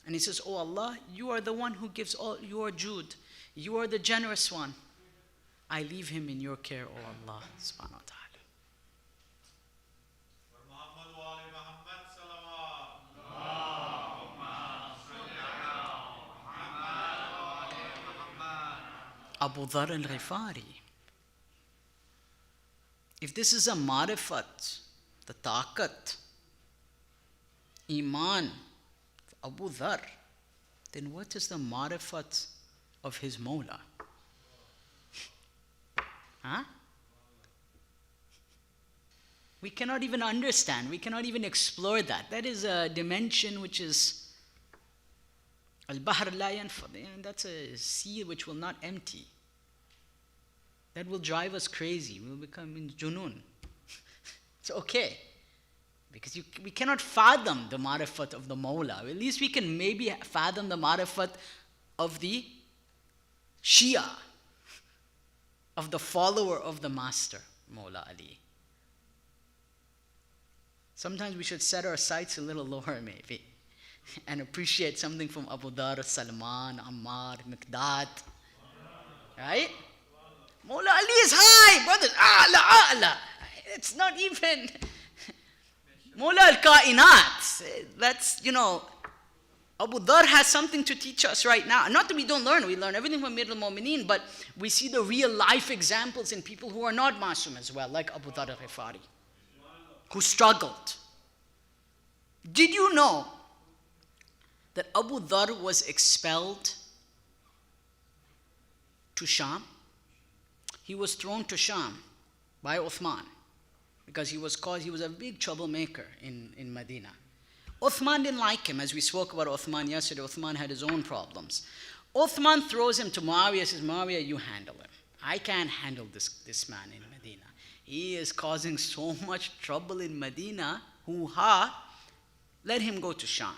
E: And he says, "Oh Allah, you are the one who gives all your jud. You are the generous one. I leave him in your care, O Allah subhanahu wa ta'ala." Abu Dharr Al-Rifari. If this is a marifat, the taqat, iman of Abu Dharr, then what is the marifat of his Mawla? Huh? We cannot even understand. We cannot even explore that. That is a dimension which is al-bahr la yanfad. That's a sea which will not empty. That will drive us crazy. We will become in junun. It's okay. Because we cannot fathom the marifat of the Mawla. At least we can maybe fathom the marifat of the Shia, of the follower of the Master, Mawla Ali. Sometimes we should set our sights a little lower maybe and appreciate something from Abu Dharr, Salman, Ammar, Miqdad. Right? Mawla Ali is high, brothers. A'la. It's not even Mawla al-Kainat. That's, Abu Dharr has something to teach us right now. Not that we don't learn, we learn everything from Amir al-Mu'mineen, but we see the real life examples in people who are not Masum as well, like Abu Dharr Al-Rifari, who struggled. Did you know that Abu Dharr was expelled to Sham? He was thrown to Sham by Uthman because he was a big troublemaker in Medina. Uthman didn't like him, as we spoke about Uthman yesterday. Uthman had his own problems. Uthman throws him to Muawiyah, says, Muawiyah, you handle him. I can't handle this man in Medina. He is causing so much trouble in Medina. Hoo-ha. Let him go to Sham.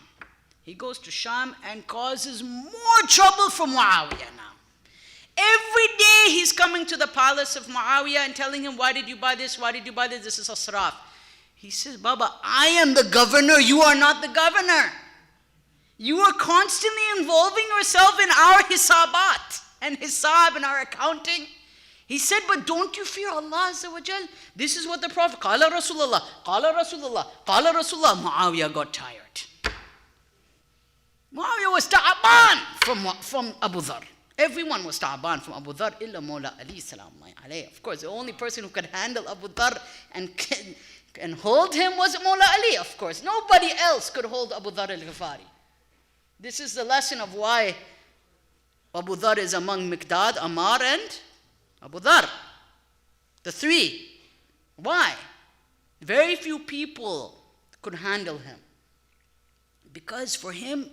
E: He goes to Sham and causes more trouble for Muawiyah now. Every day he's coming to the palace of Muawiyah and telling him, why did you buy this? Why did you buy this? This is asraf. He says, Baba, I am the governor. You are not the governor. You are constantly involving yourself in our hisabat and hisab and our accounting. He said, but don't you fear Allah Azza wa Jal? This is what the Prophet, Qala Rasulullah, Qala Rasulullah, Qala Rasulullah. Muawiyah got tired. Muawiyah was ta'aban from Abu Dharr. Everyone was ta'aban from Abu Dharr, illa Mawla Ali salamullahi alayhi. Of course, the only person who could handle Abu Dharr and hold him was Mawla Ali, of course. Nobody else could hold Abu Dharr al-Ghifari. This is the lesson of why Abu Dharr is among Miqdad, Ammar and Abu Dharr. The three. Why? Very few people could handle him. Because for him,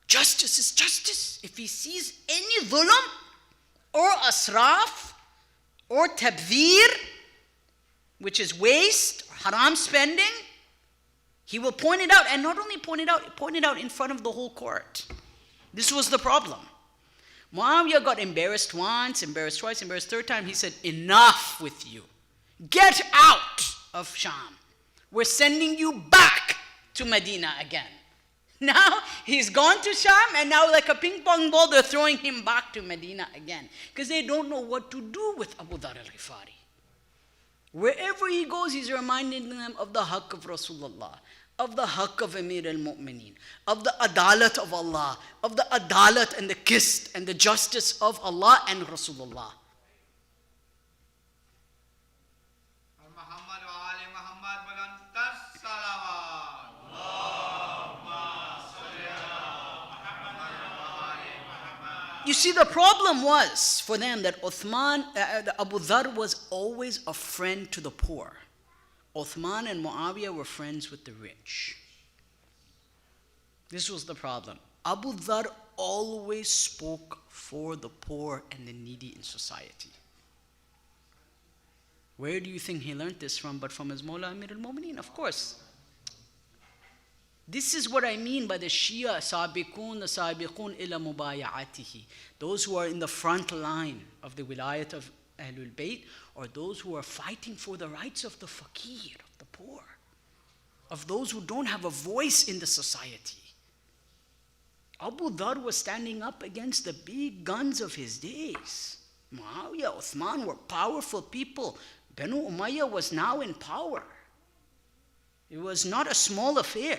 E: justice is justice. If he sees any dhulam or asraf or tabdhir, which is waste, haram spending, he will point it out. And not only point it out in front of the whole court. This was the problem. Muawiyah got embarrassed once, embarrassed twice, embarrassed third time. He said, enough with you. Get out of Sham. We're sending you back to Medina again. Now he's gone to Sham, and now like a ping pong ball, they're throwing him back to Medina again. Because they don't know what to do with Abu Dharr Al-Rifari. Wherever he goes, he's reminding them of the haqq of Rasulullah, of the haqq of Amir al-Mu'mineen, of the adalat of Allah, of the adalat and the qist and the justice of Allah and Rasulullah. You see, the problem was for them that Abu Dharr was always a friend to the poor. Uthman and Muawiyah were friends with the rich. This was the problem. Abu Dharr always spoke for the poor and the needy in society. Where do you think he learned this from? But from his Mawla Amir al-Mu'mineen, of course. This is what I mean by the Shia sabiqun ila mubaya'atihi. Those who are in the front line of the wilayat of Ahlul Bayt, or those who are fighting for the rights of the faqir, of the poor, of those who don't have a voice in the society. Abu Dharr was standing up against the big guns of his days. Muawiyah, Uthman were powerful people. Banu Umayyah was now in power. It was not a small affair.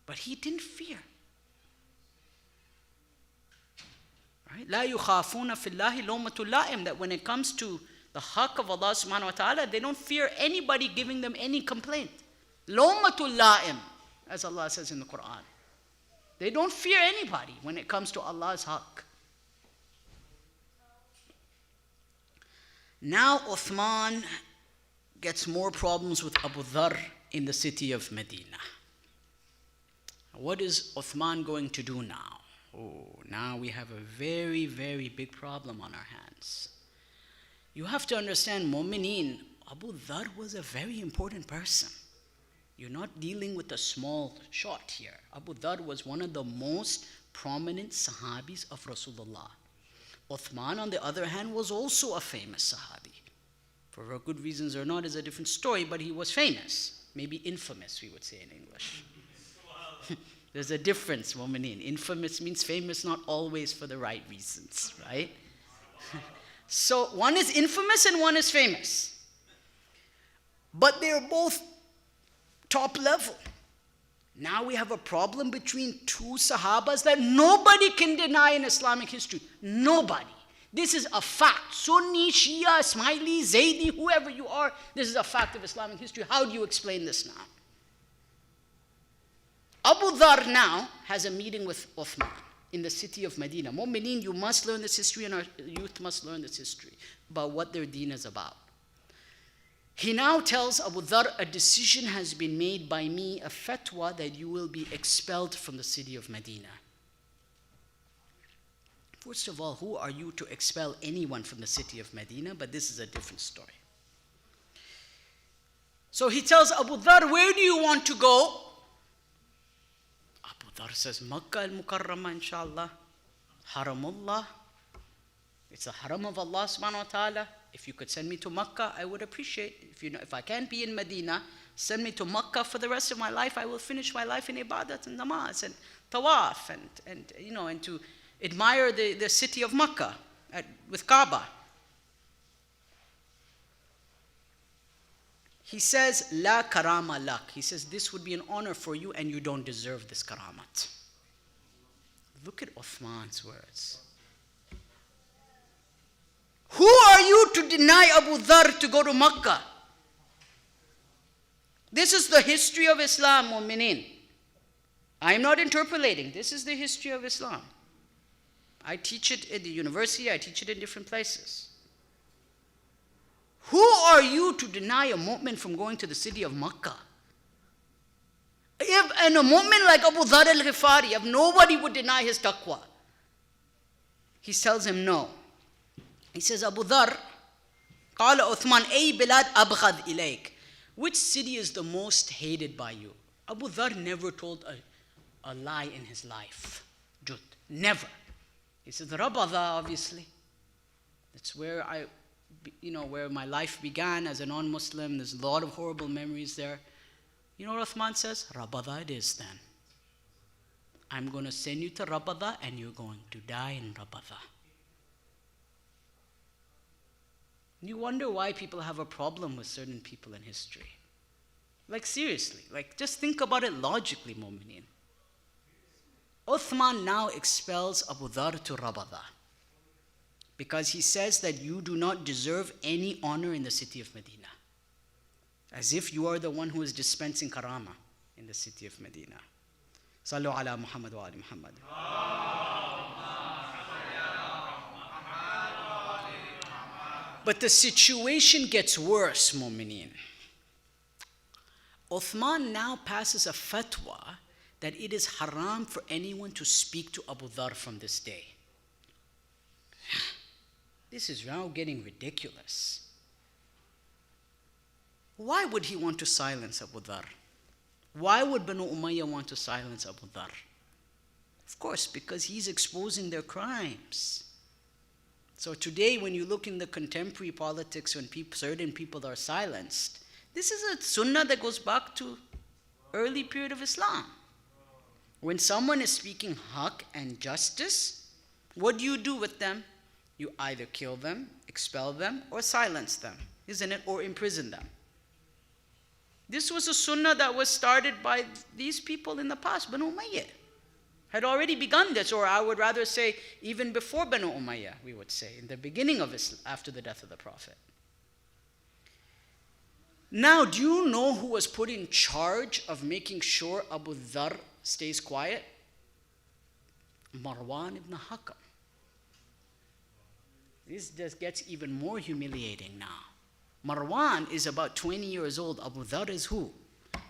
E: But he didn't fear. Right? لا يخافون في الله لومة لائم. That when it comes to the haqq of Allah subhanahu wa ta'ala, they don't fear anybody giving them any complaint. لومة Lime, as Allah says in the Quran. They don't fear anybody when it comes to Allah's haqq. Now Uthman gets more problems with Abu Dharr in the city of Medina. What is Uthman going to do now? Oh, now we have a very, very big problem on our hands. You have to understand, Mu'mineen, Abu Dharr was a very important person. You're not dealing with a small shot here. Abu Dharr was one of the most prominent Sahabis of Rasulullah. Uthman, on the other hand, was also a famous Sahabi. For good reasons or not is a different story, but he was famous. Maybe infamous, we would say in English. There's a difference, mu'mineen. Infamous means famous, not always for the right reasons, right? So one is infamous and one is famous. But they're both top level. Now we have a problem between two Sahabas that nobody can deny in Islamic history. Nobody. This is a fact. Sunni, Shia, Ismaili, Zaydi, whoever you are, this is a fact of Islamic history. How do you explain this now? Abu Dharr now has a meeting with Uthman in the city of Medina. Mu'mineen, you must learn this history, and our youth must learn this history about what their deen is about. He now tells Abu Dharr, a decision has been made by me, a fatwa, that you will be expelled from the city of Medina. First of all, who are you to expel anyone from the city of Medina? But this is a different story. So he tells Abu Dharr, where do you want to go? Abu Dharr says, Makkah al-Mukarramah, inshallah. Haramullah. It's the haram of Allah subhanahu wa ta'ala. If you could send me to Makkah, I would appreciate. If I can't be in Medina, send me to Makkah for the rest of my life. I will finish my life in ibadat and namaz and tawaf and to admire the city of Makkah with Kaaba. He says, La karama lak. He says, this would be an honor for you and you don't deserve this karamat. Look at Uthman's words. Who are you to deny Abu Dharr to go to Makkah? This is the history of Islam, mu'mineen. I am not interpolating. This is the history of Islam. I teach it at the university. I teach it in different places. Who are you to deny a mu'min from going to the city of Makkah? And a mu'min like Abu Dharr Al-Rifari, if nobody would deny his taqwa. He tells him no. He says, Abu Dharr, قال Uthman, أي بلاد أبغض إليك. Which city is the most hated by you? Abu Dharr never told a lie in his life. Jud, never. He says, Rabada, obviously. That's where where my life began as a non-Muslim. There's a lot of horrible memories there. You know what Uthman says? Rabada it is then. I'm going to send you to Rabada and you're going to die in Rabada. You wonder why people have a problem with certain people in history. Like seriously, just think about it logically, mu'mineen. Uthman now expels Abu Dharr to Rabada because he says that you do not deserve any honor in the city of Medina. As if you are the one who is dispensing karama in the city of Medina. Sallu ala Muhammad wa ali Muhammad. But the situation gets worse, mu'mineen. Uthman now passes a fatwa that it is haram for anyone to speak to Abu Dharr from this day. This is now getting ridiculous. Why would he want to silence Abu Dharr? Why would Banu Umayyah want to silence Abu Dharr? Of course, because he's exposing their crimes. So today, when you look in the contemporary politics, when certain people are silenced, this is a sunnah that goes back to early period of Islam. When someone is speaking haqq and justice, what do you do with them? You either kill them, expel them, or silence them, isn't it? Or imprison them. This was a sunnah that was started by these people in the past, Banu Umayyah. Had already begun this, or I would rather say even before Banu Umayyah, we would say, in the beginning of Islam, after the death of the Prophet. Now, do you know who was put in charge of making sure Abu Dharr stays quiet? Marwan ibn Hakam. This just gets even more humiliating now. Marwan is about 20 years old. Abu Dharr is who?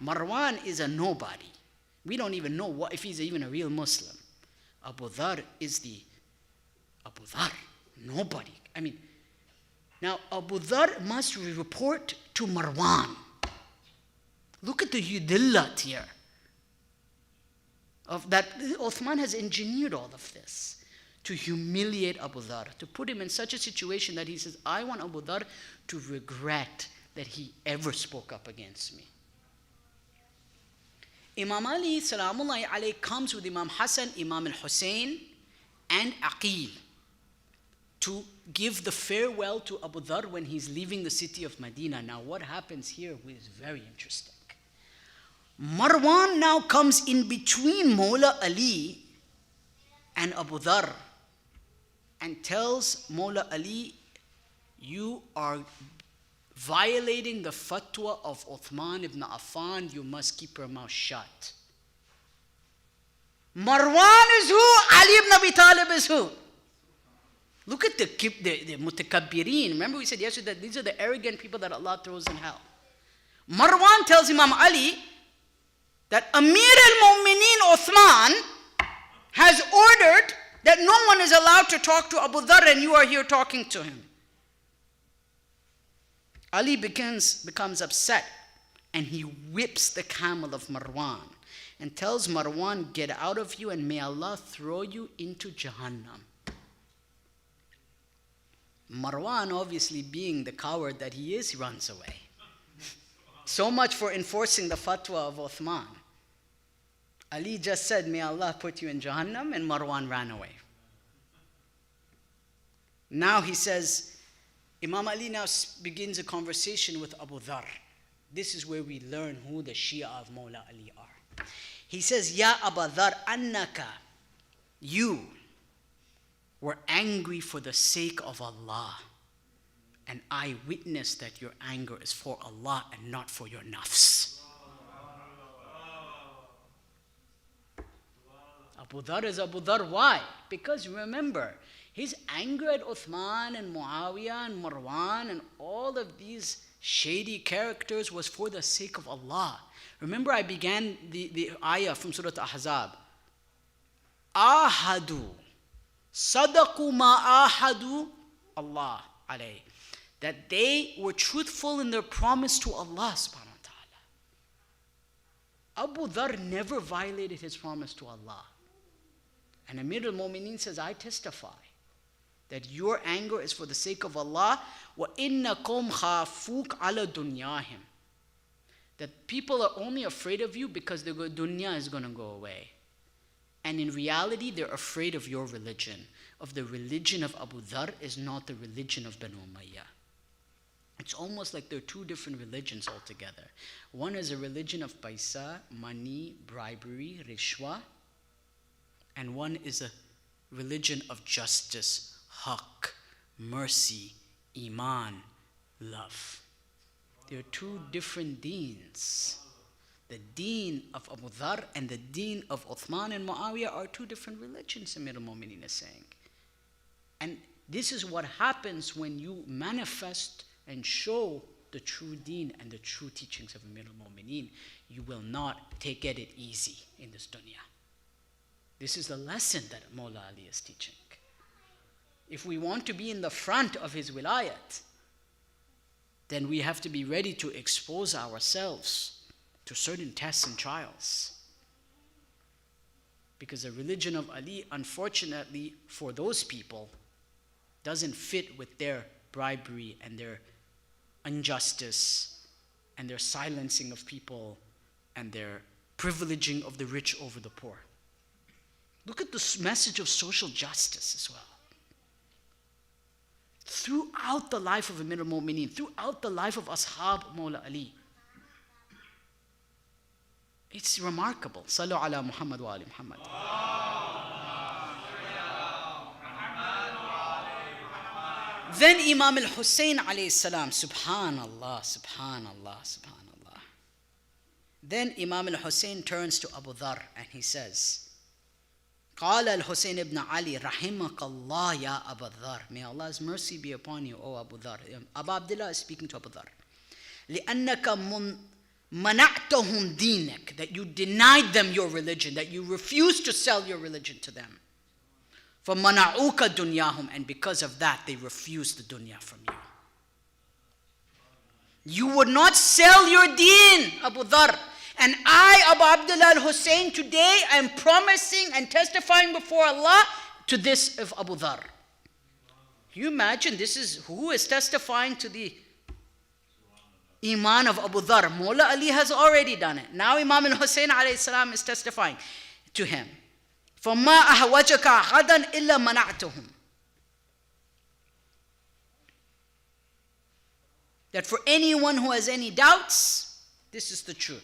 E: Marwan is a nobody. We don't even know if he's even a real Muslim. Abu Dharr is the Abu Dharr. Nobody. Now Abu Dharr must report to Marwan. Look at the yudillat here. Of that Uthman has engineered all of this. to humiliate Abu Dharr, to put him in such a situation that he says, I want Abu Dharr to regret that he ever spoke up against me. Imam Ali Salamullahi alayhi comes with Imam Hassan, Imam al-Hussein and Aqil to give the farewell to Abu Dharr when he's leaving the city of Medina. Now what happens here is very interesting. Marwan now comes in between Mawla Ali and Abu Dharr and tells Mawla Ali, you are violating the fatwa of Uthman ibn Affan, you must keep your mouth shut. Marwan is who? Ali ibn Abi Talib is who? Look at the mutakabbirin. Remember we said yesterday that these are the arrogant people that Allah throws in hell. Marwan tells Imam Ali that Amir al-Mu'mineen Uthman has ordered that no one is allowed to talk to Abu Dharr and you are here talking to him. Ali becomes upset and he whips the camel of Marwan and tells Marwan, get out of you and may Allah throw you into Jahannam. Marwan, obviously being the coward that he is, runs away. So much for enforcing the fatwa of Uthman. Ali just said, may Allah put you in Jahannam, and Marwan ran away. Now he says, Imam Ali now begins a conversation with Abu Dharr. This is where we learn who the Shia of Mawla Ali are. He says, Ya Abu Dharr, annaka, you were angry for the sake of Allah. And I witness that your anger is for Allah and not for your nafs. Abu Dharr is Abu Dharr. Why? Because remember, his anger at Uthman and Muawiyah and Marwan and all of these shady characters was for the sake of Allah. Remember I began the ayah from Surah Ahzab. Ahadu. Sadaqu ma ahadu Allah alayhi. That they were truthful in their promise to Allah subhanahu wa ta'ala. Abu Dharr never violated his promise to Allah. And Amir al-Mu'mineen says, I testify that your anger is for the sake of Allah. وَإِنَّكُمْ خَافُوكَ عَلَى دُنْيَاهِمْ. That people are only afraid of you because their dunya is going to go away. And in reality, they're afraid of your religion. Of the religion of Abu Dharr is not the religion of Banu Umayyah. It's almost like they're two different religions altogether. One is a religion of paisa, money, bribery, rishwa. And one is a religion of justice, haqq, mercy, iman, love. They're two different deens. The deen of Abu Dharr and the deen of Uthman and Muawiyah are two different religions, Amir al-Mu'mineen is saying. And this is what happens when you manifest and show the true deen and the true teachings of Amir al-Mu'mineen. You will not get it easy in this dunya. This is the lesson that Mawla Ali is teaching. If we want to be in the front of his wilayat, then we have to be ready to expose ourselves to certain tests and trials. Because the religion of Ali, unfortunately for those people, doesn't fit with their bribery and their injustice and their silencing of people and their privileging of the rich over the poor. Look at this message of social justice as well. Throughout the life of Amir al-Mu'mineen, throughout the life of Ashab Mawla Ali, it's remarkable. Sallu ala Muhammad wa ali Muhammad. Then Imam al-Hussein alayhi salam, subhanallah, subhanallah, subhanallah. Then Imam al-Hussein turns to Abu Dharr and he says, قال الحسين ibn Ali رحمك الله يا أبا ذر. May Allah's mercy be upon you, O Abu Dharr. Abu Abdullah is speaking to Abu Dharr. لأنك منعتهم دينك, that you denied them your religion, that you refused to sell your religion to them. فمنعوك دنياهم, and because of that they refused the dunya from you. You would not sell your deen, Abu Dharr. And I, Abu Abdullah al-Hussein, today I am promising and testifying before Allah to this of Abu Dharr. You imagine, this is who is testifying to the Iman of Abu Dharr. Mawla Ali has already done it. Now Imam al-Hussein alayhi salam is testifying to him. فَمَا أَحْوَجَكَ غَدًا إِلَّا مَنَعْتُهُمْ. That for anyone who has any doubts, this is the truth.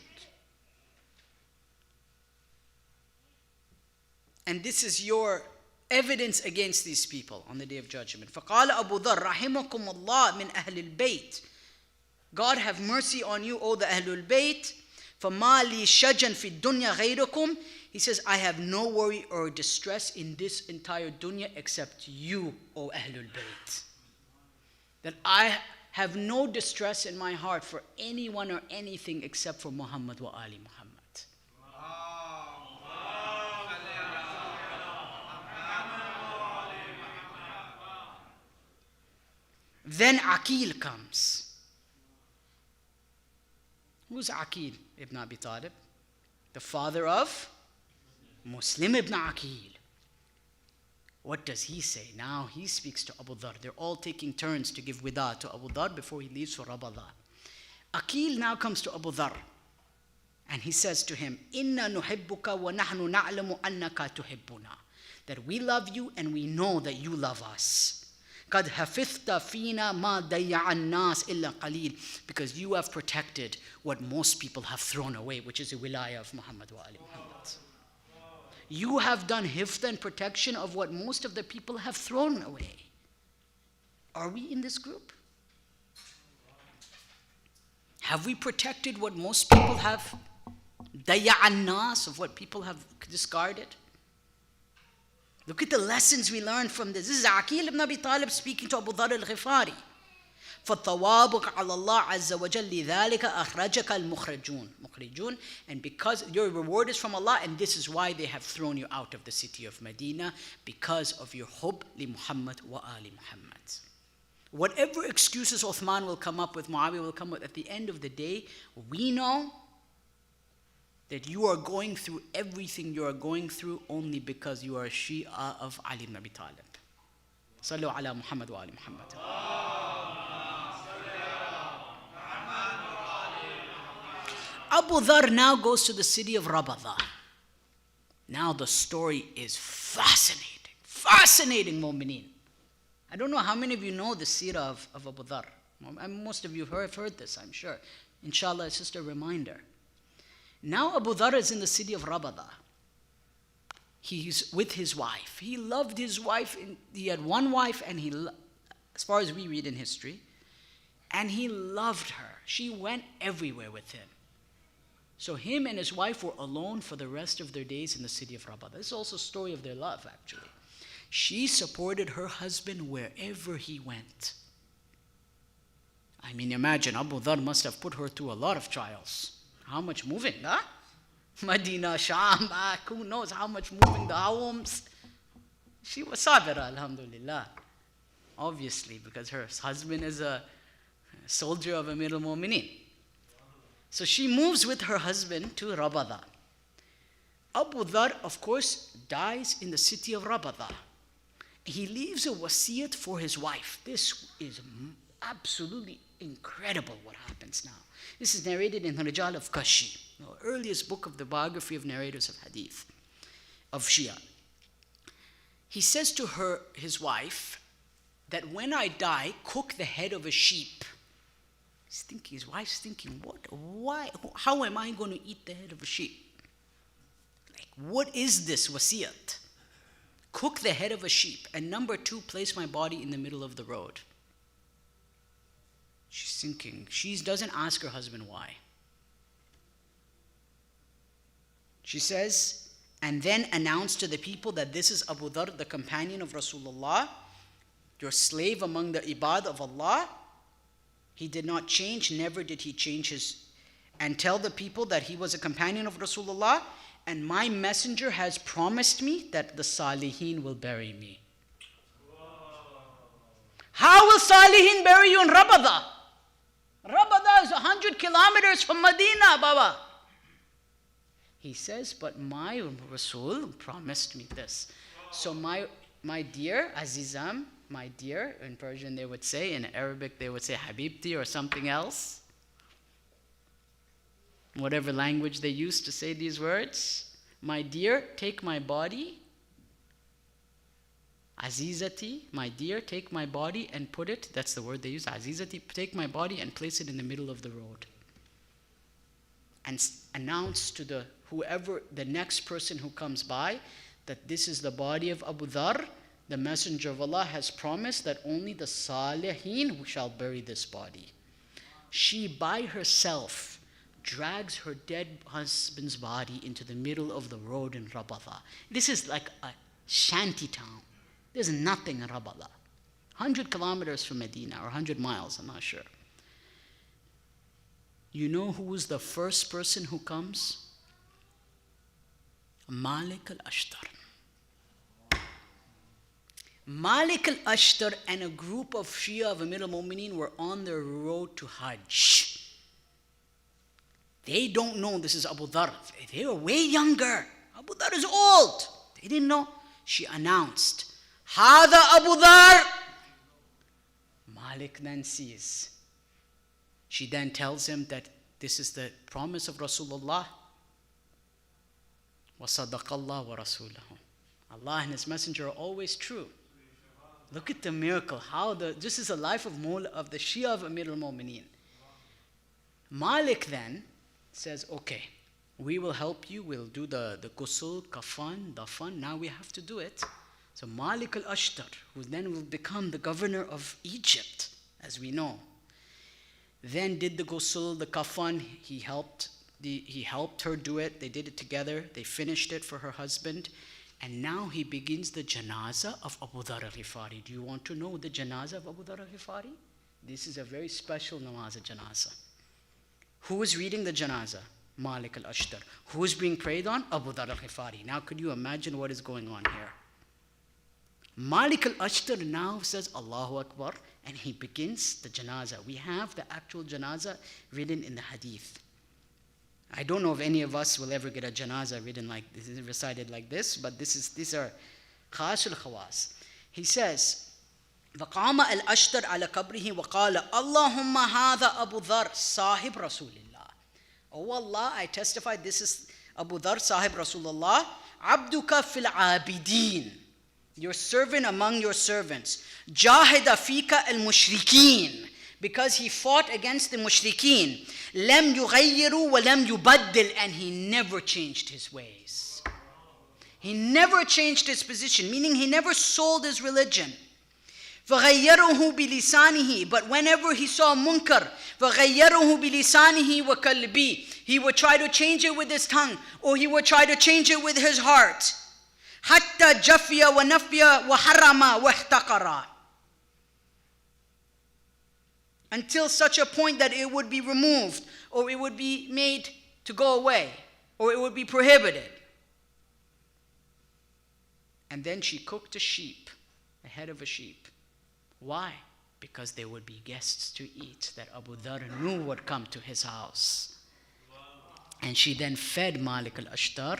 E: And this is your evidence against these people on the Day of Judgment. فَقَالَ أَبُو ذَرَّ رَحِمَكُمُ اللَّهُ مِنْ أَهْلِ الْبَيْتِ. God have mercy on you, O the Ahlul Bayt. فَمَا لِي شَجًا فِي الدُّنْيَا غَيْرُكُمْ. He says, I have no worry or distress in this entire dunya except you, O Ahlul Bayt. That I have no distress in my heart for anyone or anything except for Muhammad wa Ali Muhammad. Then Aqil comes. Who's Aqil ibn Abi Talib? The father of Muslim ibn Aqil. What does he say? Now he speaks to Abu Dharr. They're all taking turns to give wida to Abu Dharr before he leaves for Rabada. Aqil now comes to Abu Dharr and he says to him, Inna nuhibbuka wa nahnu na'lamu annaka tuhibbuna. That we love you and we know that you love us. قَدْ حَفِظْتَ فِينَا مَا ضَيَّعَ النَّاسِ إِلَّا قَلِيلٌ. Because you have protected what most people have thrown away, which is the wilayah of Muhammad wa Ali Muhammad. You have done hifd and protection of what most of the people have thrown away. Are we in this group? Have we protected what most people have? ضَيَّعَ النَّاسِ, of what people have discarded? Look at the lessons we learned from this. This is Aqil ibn Abi Talib speaking to Abu Dharr Al-Rifari. فَالثَّوَابُكَ عَلَى اللَّهِ عَزَّ وَجَلِّ ذَلِكَ أَخْرَجَكَ الْمُخْرِجُونَ. And because your reward is from Allah, and this is why they have thrown you out of the city of Medina, because of your hub li Muhammad wa Ali Muhammad. Whatever excuses Uthman will come up with, Muawiyah will come with, at the end of the day, we know that you are going through everything you are going through only because you are a Shia of Ali ibn Abi Talib. Sallu ala Muhammad wa Ali Muhammad. Abu Dharr now goes to the city of Rabada. Now the story is fascinating. Fascinating, mu'mineen. I don't know how many of you know the seerah of Abu Dharr. Most of you have heard this, I'm sure. Inshallah, it's just a reminder. Now Abu Dharr is in the city of Rabada. He's with his wife. He loved his wife. He had one wife, and as far as we read in history, and he loved her. She went everywhere with him. So him and his wife were alone for the rest of their days in the city of Rabada. This is also a story of their love, actually. She supported her husband wherever he went. I mean, imagine, Abu Dharr must have put her through a lot of trials. How much moving, huh? Medina, Sham, back, who knows how much moving, the homes. She was sabira, alhamdulillah. Obviously, because her husband is a soldier of Amir al-Mu'mineen. So she moves with her husband to Rabada. Abu Dharr, of course, dies in the city of Rabada. He leaves a wasiyat for his wife. This is absolutely incredible what happens now. This is narrated in the Rijal of Kashi, the earliest book of the biography of narrators of hadith, of Shia. He says to his wife, that when I die, cook the head of a sheep. His wife's thinking, what? Why? How am I going to eat the head of a sheep? Like, what is this wasiyat? Cook the head of a sheep. And number 2, place my body in the middle of the road. She's thinking. She doesn't ask her husband why. She says, and then announce to the people that this is Abu Dharr, the companion of Rasulullah, your slave among the ibad of Allah. He did not change, never did he change his. And tell the people that he was a companion of Rasulullah, and my messenger has promised me that the Salihin will bury me. How will Salihin bury you in Rabada? Rabada is 100 kilometers from Medina, Baba. He says, but my Rasul promised me this. So my my dear, Azizam, my dear, in Persian they would say, in Arabic they would say Habibti or something else. Whatever language they used to say these words. My dear, take my body. Azizati, my dear, take my body and put it, that's the word they use, Azizati, take my body and place it in the middle of the road. And announce to the next person who comes by, that this is the body of Abu Dharr. The Messenger of Allah has promised that only the Salihin shall bury this body. She by herself drags her dead husband's body into the middle of the road in Rabada. This is like a shanty town. There's nothing in Rabada. 100 kilometers from Medina, or 100 miles, I'm not sure. You know who was the first person who comes? Malik al-Ashtar. Malik al-Ashtar and a group of Shia of Amir al-Mu'mineen were on their road to Hajj. They don't know this is Abu Dharr. They were way younger. Abu Dharr is old. They didn't know. She announced, Hada Abu Dharr. Malik then sees. She then tells him that this is the promise of Rasulullah. وَصَدَقَ اللَّهُ وَرَسُولَهُ. Allah and His Messenger are always true. Look at the miracle. This is the life of the Shia of Amir al-Mu'mineen. Malik then says, okay, we will help you. We'll do the ghusl, kafan, dafan. Now we have to do it. So Malik al-Ashtar, who then will become the governor of Egypt, as we know, then did the ghusl, the kafan. He helped her do it. They did it together. They finished it for her husband. And now he begins the janazah of Abu Dharr Al-Rifari. Do you want to know the janazah of Abu Dharr Al-Rifari? This is a very special namaz janazah. Who is reading the janazah? Malik al-Ashtar. Who is being prayed on? Abu Dharr Al-Rifari. Now could you imagine what is going on here? Malik al-Ashtar now says Allahu Akbar, and he begins the janazah. We have the actual janazah written in the hadith. I don't know if any of us will ever get a janazah written like this, recited like this, but these are khasul khawas. He says, وَقَامَ الْأَشْتَرْ عَلَى قَبْرِهِ وَقَالَ اللَّهُمَّ هَذَا أَبُو ذَرْ صَاحِبْ رَسُولِ اللَّهِ. Oh Allah, I testify this is Abu Dharr, Sahib Rasulullah, عَبْدُكَ فِي الْعَابِدِينَ, your servant among your servants, جَاهِدَ فِيكَ الْمُشْرِكِينَ, because he fought against the mushrikeen, لَمْ يُغَيِّرُوا وَلَمْ يُبَدِّلْ, and he never changed his ways. He never changed his position, meaning he never sold his religion. فَغَيَّرُهُ بِلِسَانِهِ, but whenever he saw munkar, فَغَيَّرُهُ بِلِسَانِهِ وَقَلْبِهِ, he would try to change it with his tongue, or he would try to change it with his heart. حَتَّى جَفِيَ وَنَفِيَ وَحَرَّمَ وَاحْتَقَرَ, until such a point that it would be removed, or it would be made to go away, or it would be prohibited. And then she cooked a sheep, the head of a sheep. Why? Because there would be guests to eat that Abu Dharr knew would come to his house. And she then fed Malik al-Ashtar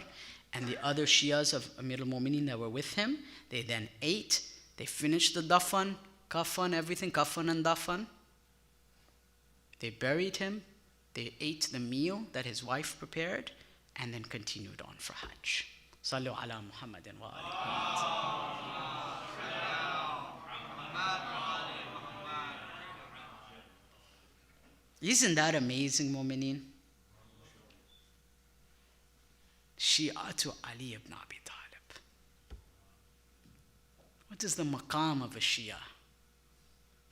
E: and the other Shias of Amir al-Mu'mineen that were with him. They then ate. They finished the dafan, kafan, everything, kafan and dafan. They buried him, they ate the meal that his wife prepared, and then continued on for Hajj. Sallu ala Muhammadin wa ali Muhammad. Isn't that amazing, Mu'mineen? Shi'atu Ali ibn Abi Talib. What is the maqam of a Shia?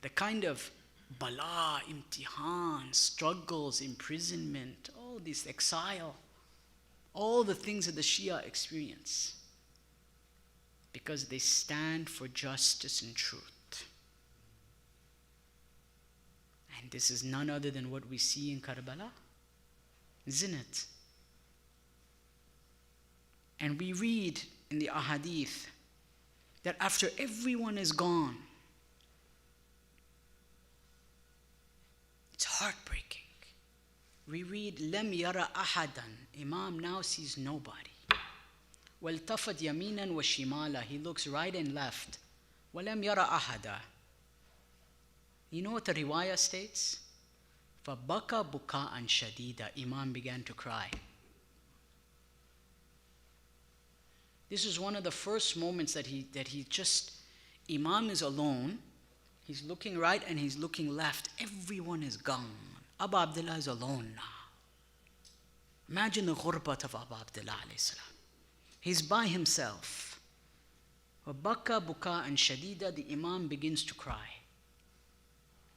E: The kind of bala, imtihan, struggles, imprisonment, all this exile, all the things that the Shia experience, because they stand for justice and truth. And this is none other than what we see in Karbala, isn't it? And we read in the ahadith that after everyone is gone, it's heartbreaking. We read, Lam yara ahadan. Imam now sees nobody. وَالْتَفَتْ يَمِينًا وَشِمَالًا. He looks right and left. وَلَمْ يَرَ أَحَدًا. You know what the riwayah states? فَبَكَى بُكَاءً شَدِيدًا. Imam began to cry. This is one of the first moments that he just, Imam is alone. He's looking right and he's looking left. Everyone is gone. Abu Abdullah is alone now. Imagine the ghurbat of Abu Abdullah alayhi salam. He's by himself. وَبَكَى بُكَاءً شَدِيدًا. The Imam begins to cry.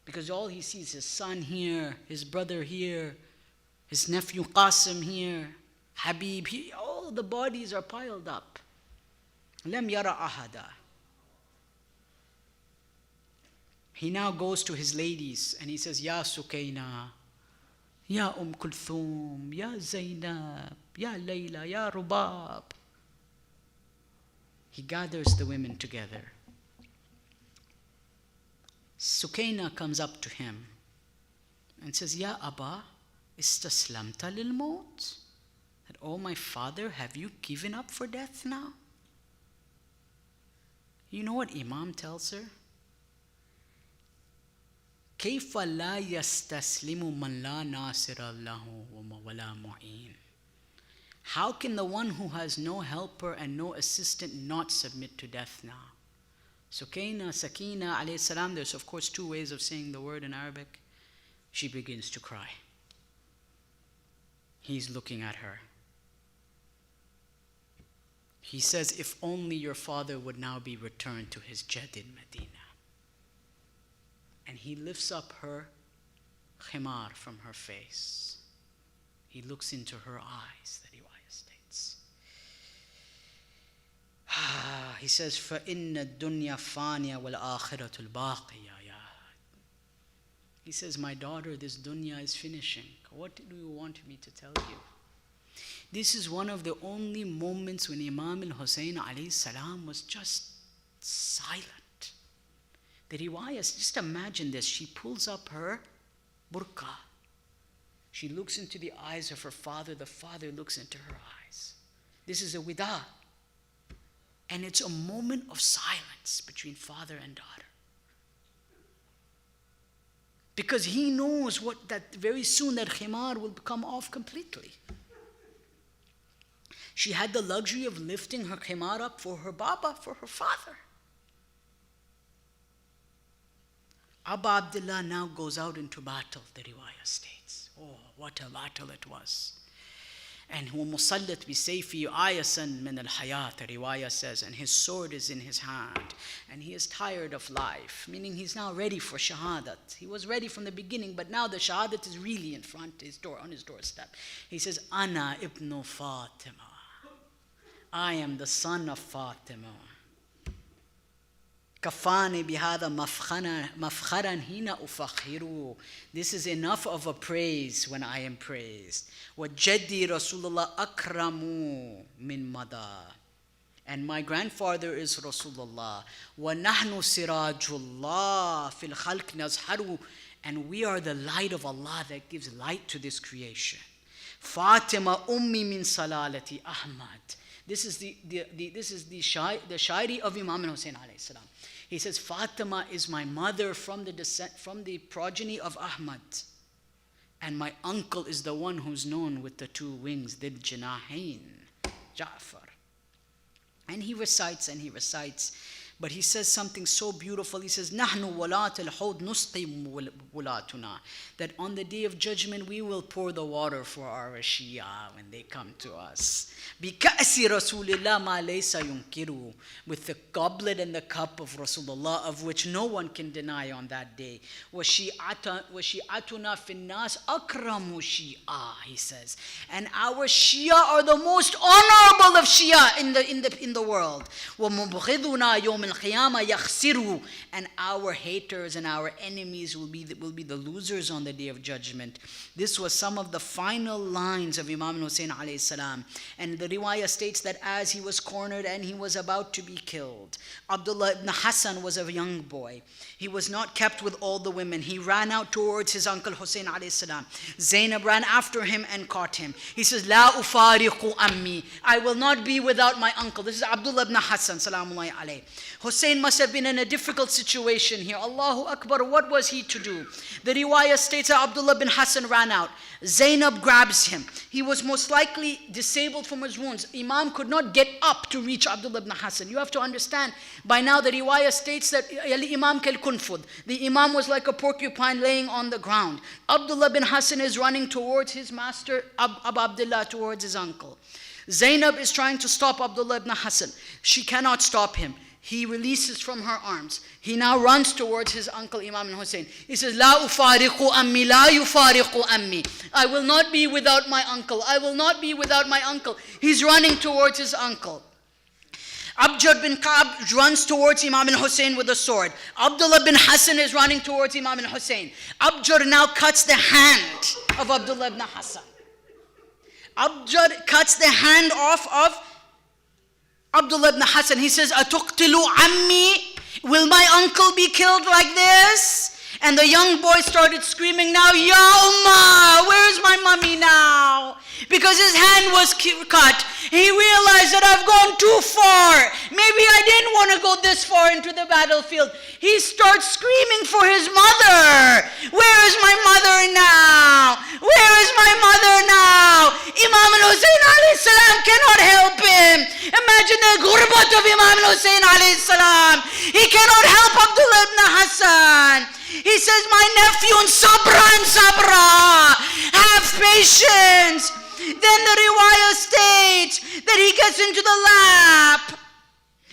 E: Because all he sees is his son here, his brother here, his nephew Qasim here, Habib here. All the bodies are piled up. لَمْ يَرَ أَحَدًا. He now goes to his ladies and he says, Ya Sukayna, Ya Kulthum, Ya Zainab, Ya Layla, Ya Rubab. He gathers the women together. Sukayna comes up to him and says, Ya Abba, istaslamta lil maut? That, oh my father, have you given up for death now? You know what Imam tells her? كيف لا يستسلم من لا ناصر له ولا معين. How can the one who has no helper and no assistant not submit to death now? Sakina alayhi salam, there's of course two ways of saying the word in Arabic. She begins to cry. He's looking at her. He says, if only your father would now be returned to his Jad in Medina. And he lifts up her khimar from her face. He looks into her eyes, the riwayah states. He says, فَإِنَّ الدُّنْيَا فَانِيَ وَالْآخِرَةُ الْبَاقِيَةُ. He says, my daughter, this dunya is finishing. What do you want me to tell you? This is one of the only moments when Imam al-Hussein alayhi salam was just silent. The riwayahs, just imagine this. She pulls up her burqa. She looks into the eyes of her father. The father looks into her eyes. This is a wida. And it's a moment of silence between father and daughter. Because he knows that very soon that khimar will come off completely. She had the luxury of lifting her khimar up for her baba, for her father. Abu Abdullah now goes out into battle, the riwayah states. Oh, what a battle it was. And هو مسلط بسيفه آيسا من الحياة, the riwayah says, and his sword is in his hand, and he is tired of life, meaning he's now ready for shahadat. He was ready from the beginning, but now the shahadat is really in front his door, on his doorstep. He says, Ana ibn Fatima. I am the son of Fatima. Kafani bihada mafkharan hina ufakhiru. This is enough of a praise when I am praised. Wa jaddi Rasulullah akramu min mada. And my grandfather is Rasulullah. Wa nahnu sirajullah fil khalq nazharu. And we are the light of Allah that gives light to this creation. Fatima ummi min salalati Ahmad. This is the shairi of Imam al-Hussein alayhi salam. He says, Fatima is my mother from the progeny of Ahmad. And my uncle is the one who's known with the two wings, Dil Janahain, Ja'far. And he recites, but he says something so beautiful. He says, Nahnu walat al-hawd nusqim wulatuna. That on the day of judgment, we will pour the water for our Shia when they come to us. Bika'si Rasulillah ma laysa yunkiru. With the goblet and the cup of Rasulullah, of which no one can deny on that day. Wa shi'atuna fin nas akramu shi'a, he says. And our Shia are the most honorable of Shia in the world. Wa mubghiduna yawm al-qiyamah yakhsiru, and our haters and our enemies will be the losers on the day of judgment. This was some of the final lines of Imam Hussein alayhi salam. And the riwayah states that as he was cornered and he was about to be killed, Abdullah ibn Hassan was a young boy. He was not kept with all the women. He ran out towards his uncle Hussein alayhi salam. Zainab ran after him and caught him. He says, La ufariqu ammi, I will not be without my uncle. This is Abdullah ibn Hassan, salamullahi alayhi. Hussein must have been in a difficult situation here. Allahu Akbar, what was he to do? The riwayah states that Abdullah bin Hassan ran out. Zainab grabs him. He was most likely disabled from his wounds. Imam could not get up to reach Abdullah ibn Hassan. You have to understand, by now the riwayah states that Imam kal kunfud. The Imam was like a porcupine laying on the ground. Abdullah bin Hassan is running towards his master, Abu Abdullah, towards his uncle. Zainab is trying to stop Abdullah ibn Hassan. She cannot stop him. He releases from her arms. He now runs towards his uncle Imam Hussein. He says, La ufariqu ammi, la yufariqu ammi. I will not be without my uncle. I will not be without my uncle. He's running towards his uncle. Abjar bin Ka'b runs towards Imam Hussein with a sword. Abdullah bin Hassan is running towards Imam Hussein. Abjar now cuts the hand of Abdullah ibn Hassan. Abjar cuts the hand off of Abdullah ibn Hassan. He says, Atuqtilu ammi? Will my uncle be killed like this? And the young boy started screaming now, Ya Ummah, where's my mommy now? Because his hand was cut. He realized that I've gone too far. Maybe I didn't want to go this far into the battlefield. He starts screaming for his mother. Where is my mother now? Where is my mother now? Imam Hussein alayhi salam cannot help him. Imagine the ghurbat of Imam Hussein alayhi salam. He cannot help Abdullah ibn Hassan. He says, my nephew, sabra, have patience. Then the riwayah states that he gets into the lap.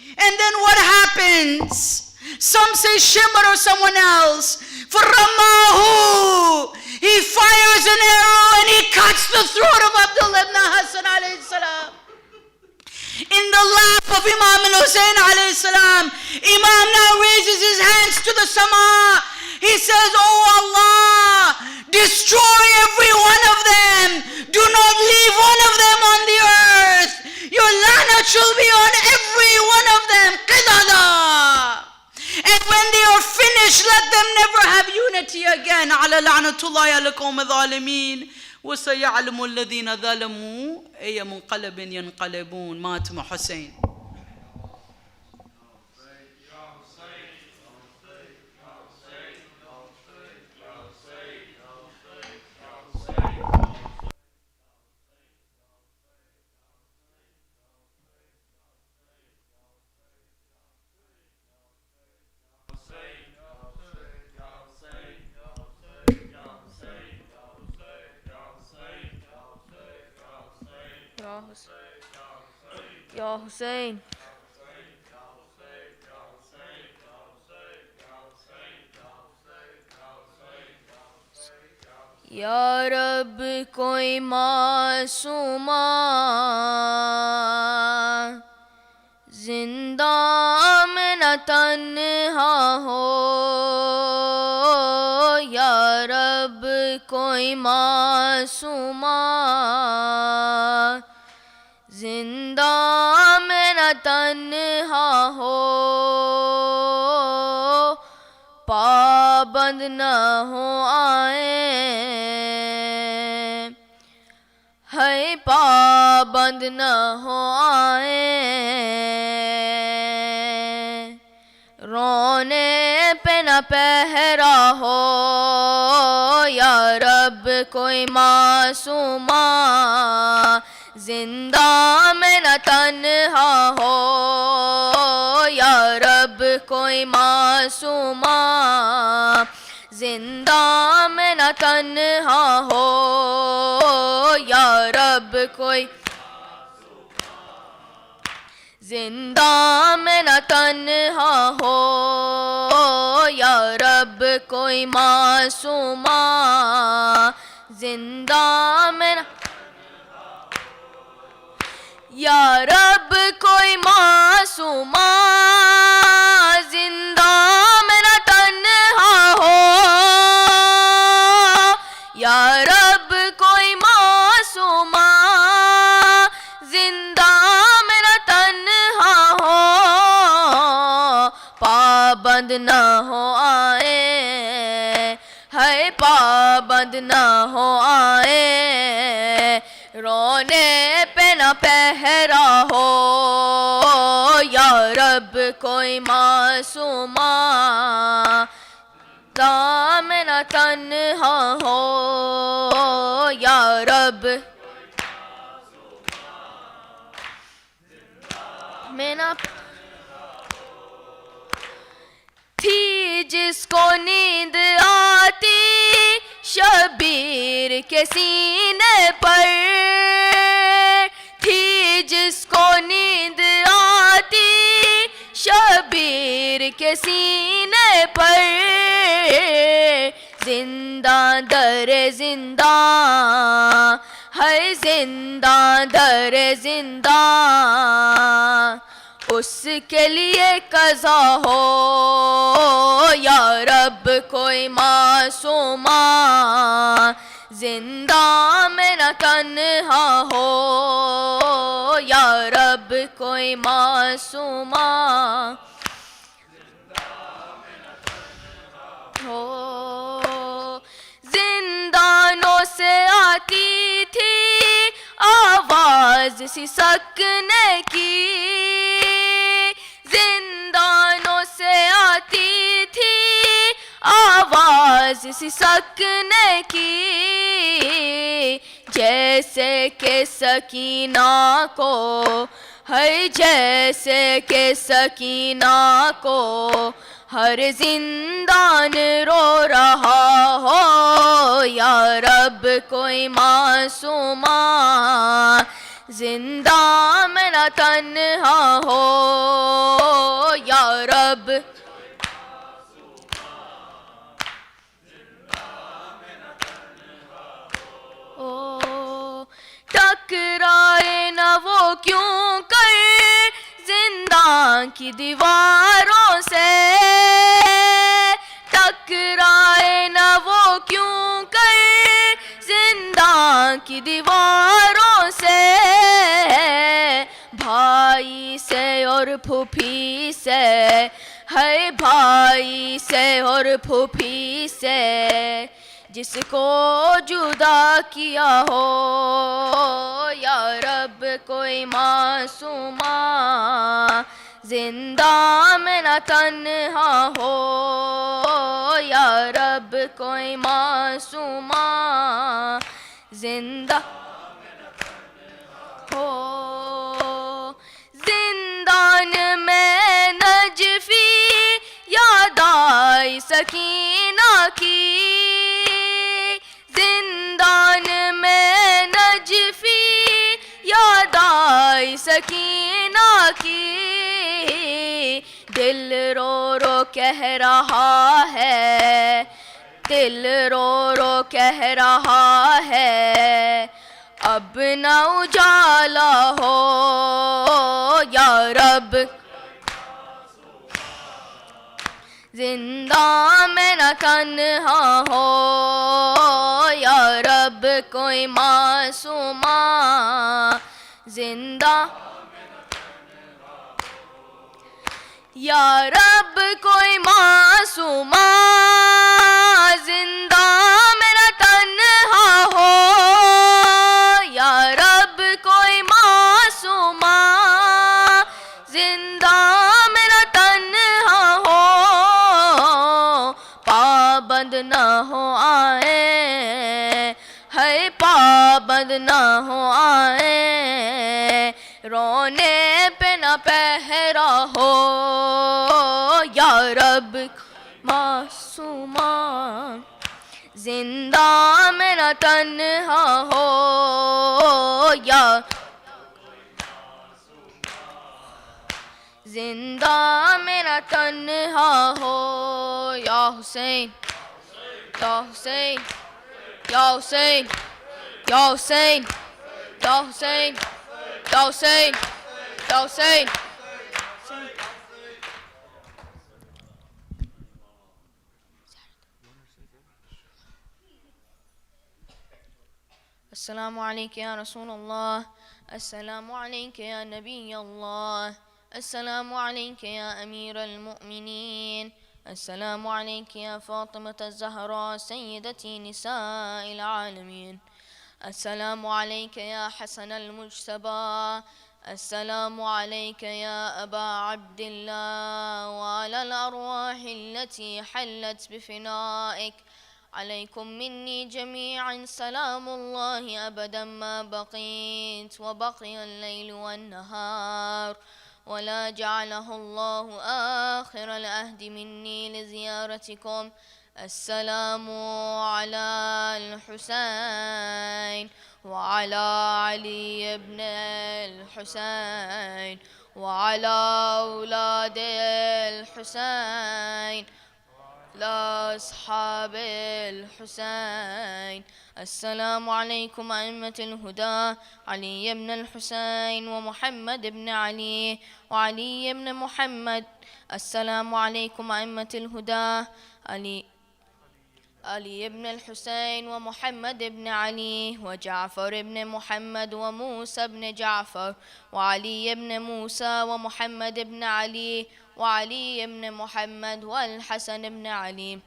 E: And then what happens? Some say Shimr or someone else. فَرَمَّاهُ, he fires an arrow and he cuts the throat of Abdullah ibn Hassan alayhi salam. In the lap of Imam Hussein alayhi salam, Imam now raises his hands to the sama. He says, Oh Allah, destroy every one of them. Do not leave one of them on the earth. Your la'nat shall be on every one of them. Qidada. And when they are finished, let them never have unity again. على لعنة الله على القوم الظالمين. وسيعلم الذين ظلموا أي منقلب ينقلبون. ماتم حسين.
F: Ya Hussein. Ya Rab, koi maasuma zinda mein na tanha ho. Ya Rab, koi maasuma zinda mein na tanha ho. पाबंद न हो आए, है पाबंद न हो आए, रोने पे न पहरा हो। या रब कोई मासूमा जिंदा में न तन्हा हो। या रब कोई मासूमा जिंदा में न तन्हा हो। या रब कोई जिंदा में न तन्हा हो। या रब कोई मासूमा जिंदा में न। या रब कोई मासूमा رب کوئی معصومہ زندہ میرا تنہا ہو پابند نہ ہو آئے ہے پابند نہ ہو آئے رونے پہ نہ پہرا ہو یا رب کوئی معصومہ دام نہ تنہا ہو یا رب میں نہ تھی جس کو نیند آتی شبیر کے سینے پر تھی جس کو نیند آتی شبیر کے سینے پر زندہ در زندہ ہے زندہ در زندہ اس کے لیے قضا ہو یا رب کوئی معصومہ زندہ میں نہ تنہا ہو یا رب کوئی معصومہ ہو زندانوں سے آتی تھی آواز سی سکنے کی زندانوں سے آتی تھی آواز سی سکنے کی جیسے کہ سکینہ کو ہے جیسے کہ سکینہ کو ہر زندان رو رہا ہو یا رب کوئی معصومہ زندہ میں نہ تنہا ہو یا رب ٹکرائے نہ وہ کیوں کر زندان کی دیواروں سے ٹکرائے نہ وہ کیوں کر زندان کی دیواروں سے بھائی سے اور پھوپھی سے ہے بھائی سے اور پھوپھی سے جس کو جدا کیا ہو یا رب کوئی معصومہ زندہ میں نہ تنہا ہو یا رب کوئی معصومہ زندہ ہو زندان میں نجفی یاد آئی سکینہ کی زندان میں نجفی یاد آئی سکینہ کی دل رو رو کہہ رہا ہے دل رو رو کہہ رہا ہے اب نہ اجالا ہو یا رب زندہ میں نہ تنہا ہو یا رب کوئی معصومہ زندہ یا رب کوئی معصومہ زندہ میں نہ تنہا ہو یا رب کوئی معصومہ زندہ میں نہ تنہا ہو پابند نہ ہو آئے ہے پابند نہ ہو آئے رونے پہ نہ پہرا ہو یا رب معصومہ زندہ میں نہ تنہا ہو یا زندہ میں نہ تنہا ہو یا حسین یا حسین یا حسین یا حسین یا حسین یا حسین یا حسین السلام عليك يا رسول الله. السلام عليك يا نبي الله. السلام عليك يا أمير المؤمنين. السلام عليك يا فاطمة الزهراء سيدتي نساء العالمين. السلام عليك يا حسن المجتبى. السلام عليك يا أبا عبد الله وعلى الأرواح التي حلت بفنائك. عليكم مني جميعا سلام الله أبدا ما بقيت وبقي الليل والنهار، ولا جعله الله آخر العهد مني لزيارتكم. السلام على الحسين وعلى علي بن الحسين وعلى أولاد الحسين لا أصحاب الحسين. السلام عليكم أئمة الهدى علي بن الحسين ومحمد بن علي وعلي بن محمد. السلام عليكم أئمة الهدى علي بن الحسين ومحمد بن علي وجعفر بن محمد وموسى بن جعفر وعلي بن موسى ومحمد بن علي وعلي بن محمد والحسن بن علي.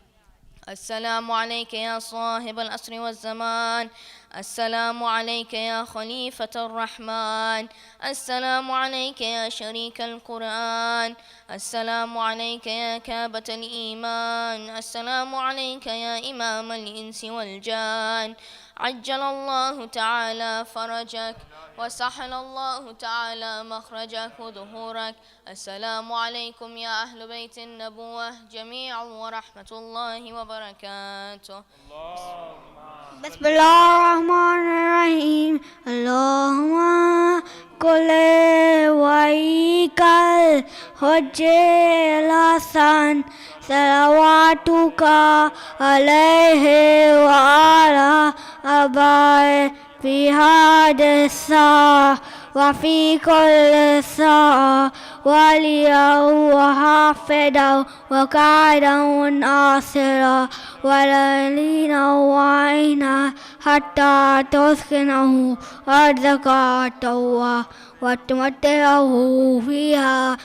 F: السلام عليك يا صاحب العصر والزمان. السلام عليك يا خليفة الرحمن. السلام عليك يا شريك القرآن. السلام عليك يا كابة الإيمان. السلام عليك يا إمام الإنس والجان. عجل الله تعالى فرجك وسهل الله تعالى مخرجك وظهورك. السلام عليكم يا أهل بيت النبوة جميعا ورحمة الله وبركاته.
G: بسم الله الرحمن الرحيم. اللهم كل وعيك الحجة الحسن صلواتك عليه وعلى آبائه في هذه الساعة وفي كل ساعة وليا وحافظا وقائدا وناصرا ولينا وعينا حتى تسكنه أرضك توا وتمتعه فيها